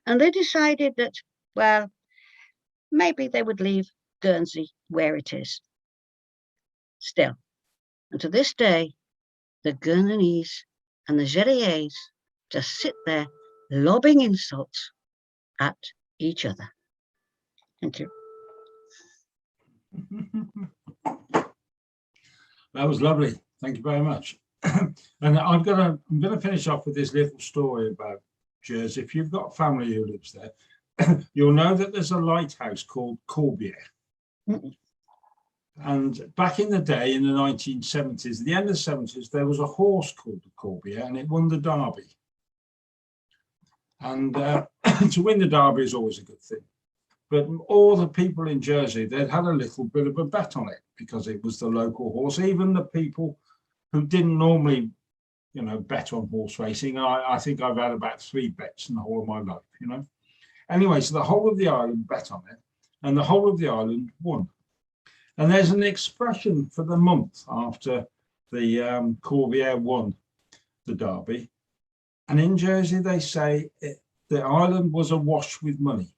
Speaker 3: and they decided that, well, maybe they would leave Guernsey where it is. Still, and to this day, the Guernese and the Jerry's just sit there lobbing insults at each other. Thank you.
Speaker 2: That was lovely. Thank you very much. And I'm gonna finish off with this little story about Jersey. If you've got family who lives there, you'll know that there's a lighthouse called Corbière. And back in the day, in the 1970s, the end of the 70s, there was a horse called the Corbière, and it won the Derby. And to win the Derby is always a good thing. But all the people in Jersey, they'd had a little bit of a bet on it because it was the local horse. Even the people who didn't normally, you know, bet on horse racing. I think I've had about 3 bets in the whole of my life, you know. Anyway, so the whole of the island bet on it, and the whole of the island won. And there's an expression for the month after the Corbière won the Derby. And in Jersey, they say the island was awash with money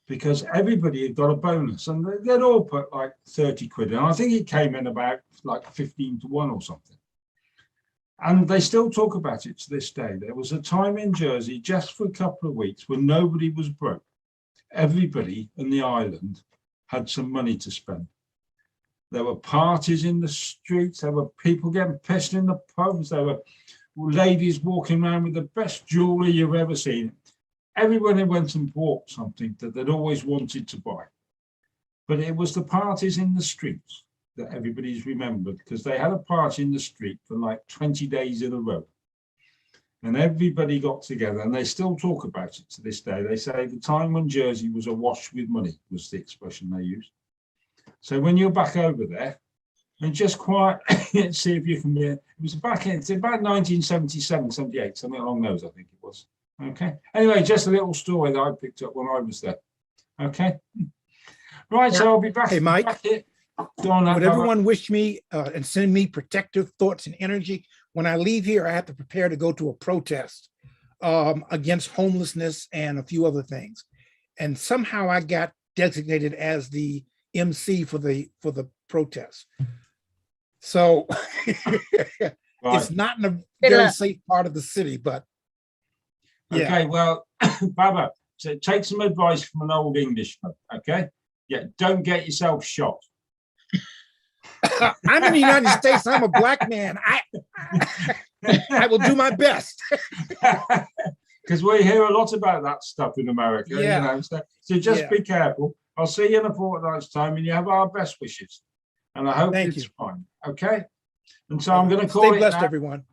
Speaker 2: because everybody had got a bonus, and they'd all put like 30 quid in. I think it came in about like 15 to 1 or something. And they still talk about it to this day. There was a time in Jersey just for a couple of weeks when nobody was broke. Everybody in the island had some money to spend. There were parties in the streets. There were people getting pissed in the pubs. There were ladies walking around with the best jewelry you've ever seen. Everybody went and bought something that they'd always wanted to buy. But it was the parties in the streets that everybody's remembered, because they had a party in the street for like 20 days in a row. And everybody got together, and they still talk about it to this day. They say the time when Jersey was awash with money was the expression they used. So when you're back over there, and just quiet. See if you can hear. It was back in, it's about 1977, 78, something along those, I think it was. Okay. Anyway, just a little story that I picked up when I was there. Okay. Right, so I'll be back.
Speaker 8: Hey, Mike.
Speaker 2: Back here. Go on,
Speaker 8: Would everyone wish me and send me protective thoughts and energy? When I leave here, I have to prepare to go to a protest against homelessness and a few other things. And somehow I got designated as the MC for the protest. So it's not in a very safe part of the city, but yeah. Okay,
Speaker 2: well, Baba, so take some advice from an old Englishman, okay? Yeah, don't get yourself shot.
Speaker 8: I'm in the United States. I'm a black man. I will do my best.
Speaker 2: Because we hear a lot about that stuff in America.
Speaker 8: Yeah.
Speaker 2: You know, so just be careful. I'll see you in a fortnight's time, and you have our best wishes. And I hope it's fine. Okay. And so I'm going to call
Speaker 8: Stay
Speaker 2: it.
Speaker 8: blessed,
Speaker 2: now.
Speaker 8: everyone.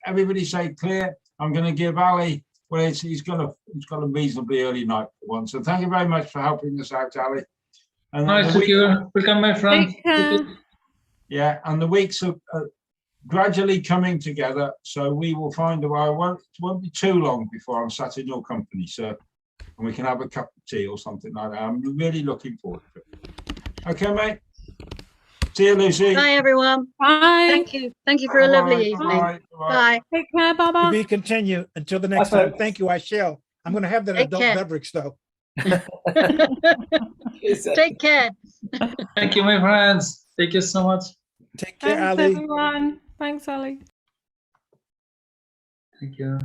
Speaker 2: Everybody say clear. I'm going to give Ali. Well, he's got a reasonably early night for one. So thank you very much for helping us out, Ali. And
Speaker 9: thank you. Welcome, my friend.
Speaker 2: Yeah, and the weeks are gradually coming together. So we will find a way. It won't be too long before I'm sat in your company, sir, and we can have a cup of tea or something like that. I'm really looking forward to it. Okay, mate. See you, Lucy.
Speaker 3: Bye, everyone.
Speaker 5: Bye.
Speaker 3: Thank you. Thank you for a lovely evening. Bye.
Speaker 5: Take care, Baba.
Speaker 8: To be continued until the next time. Thank you. I shall. I'm going to have that adult beverage, though.
Speaker 3: Take care.
Speaker 9: Thank you, my friends. Thank you so much.
Speaker 8: Take care,
Speaker 5: Thanks,
Speaker 8: Ali.
Speaker 5: everyone. Thanks, Ali.
Speaker 9: Thank you.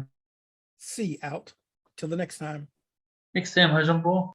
Speaker 8: See you out. Till the next time.
Speaker 9: Next time, Hajambo.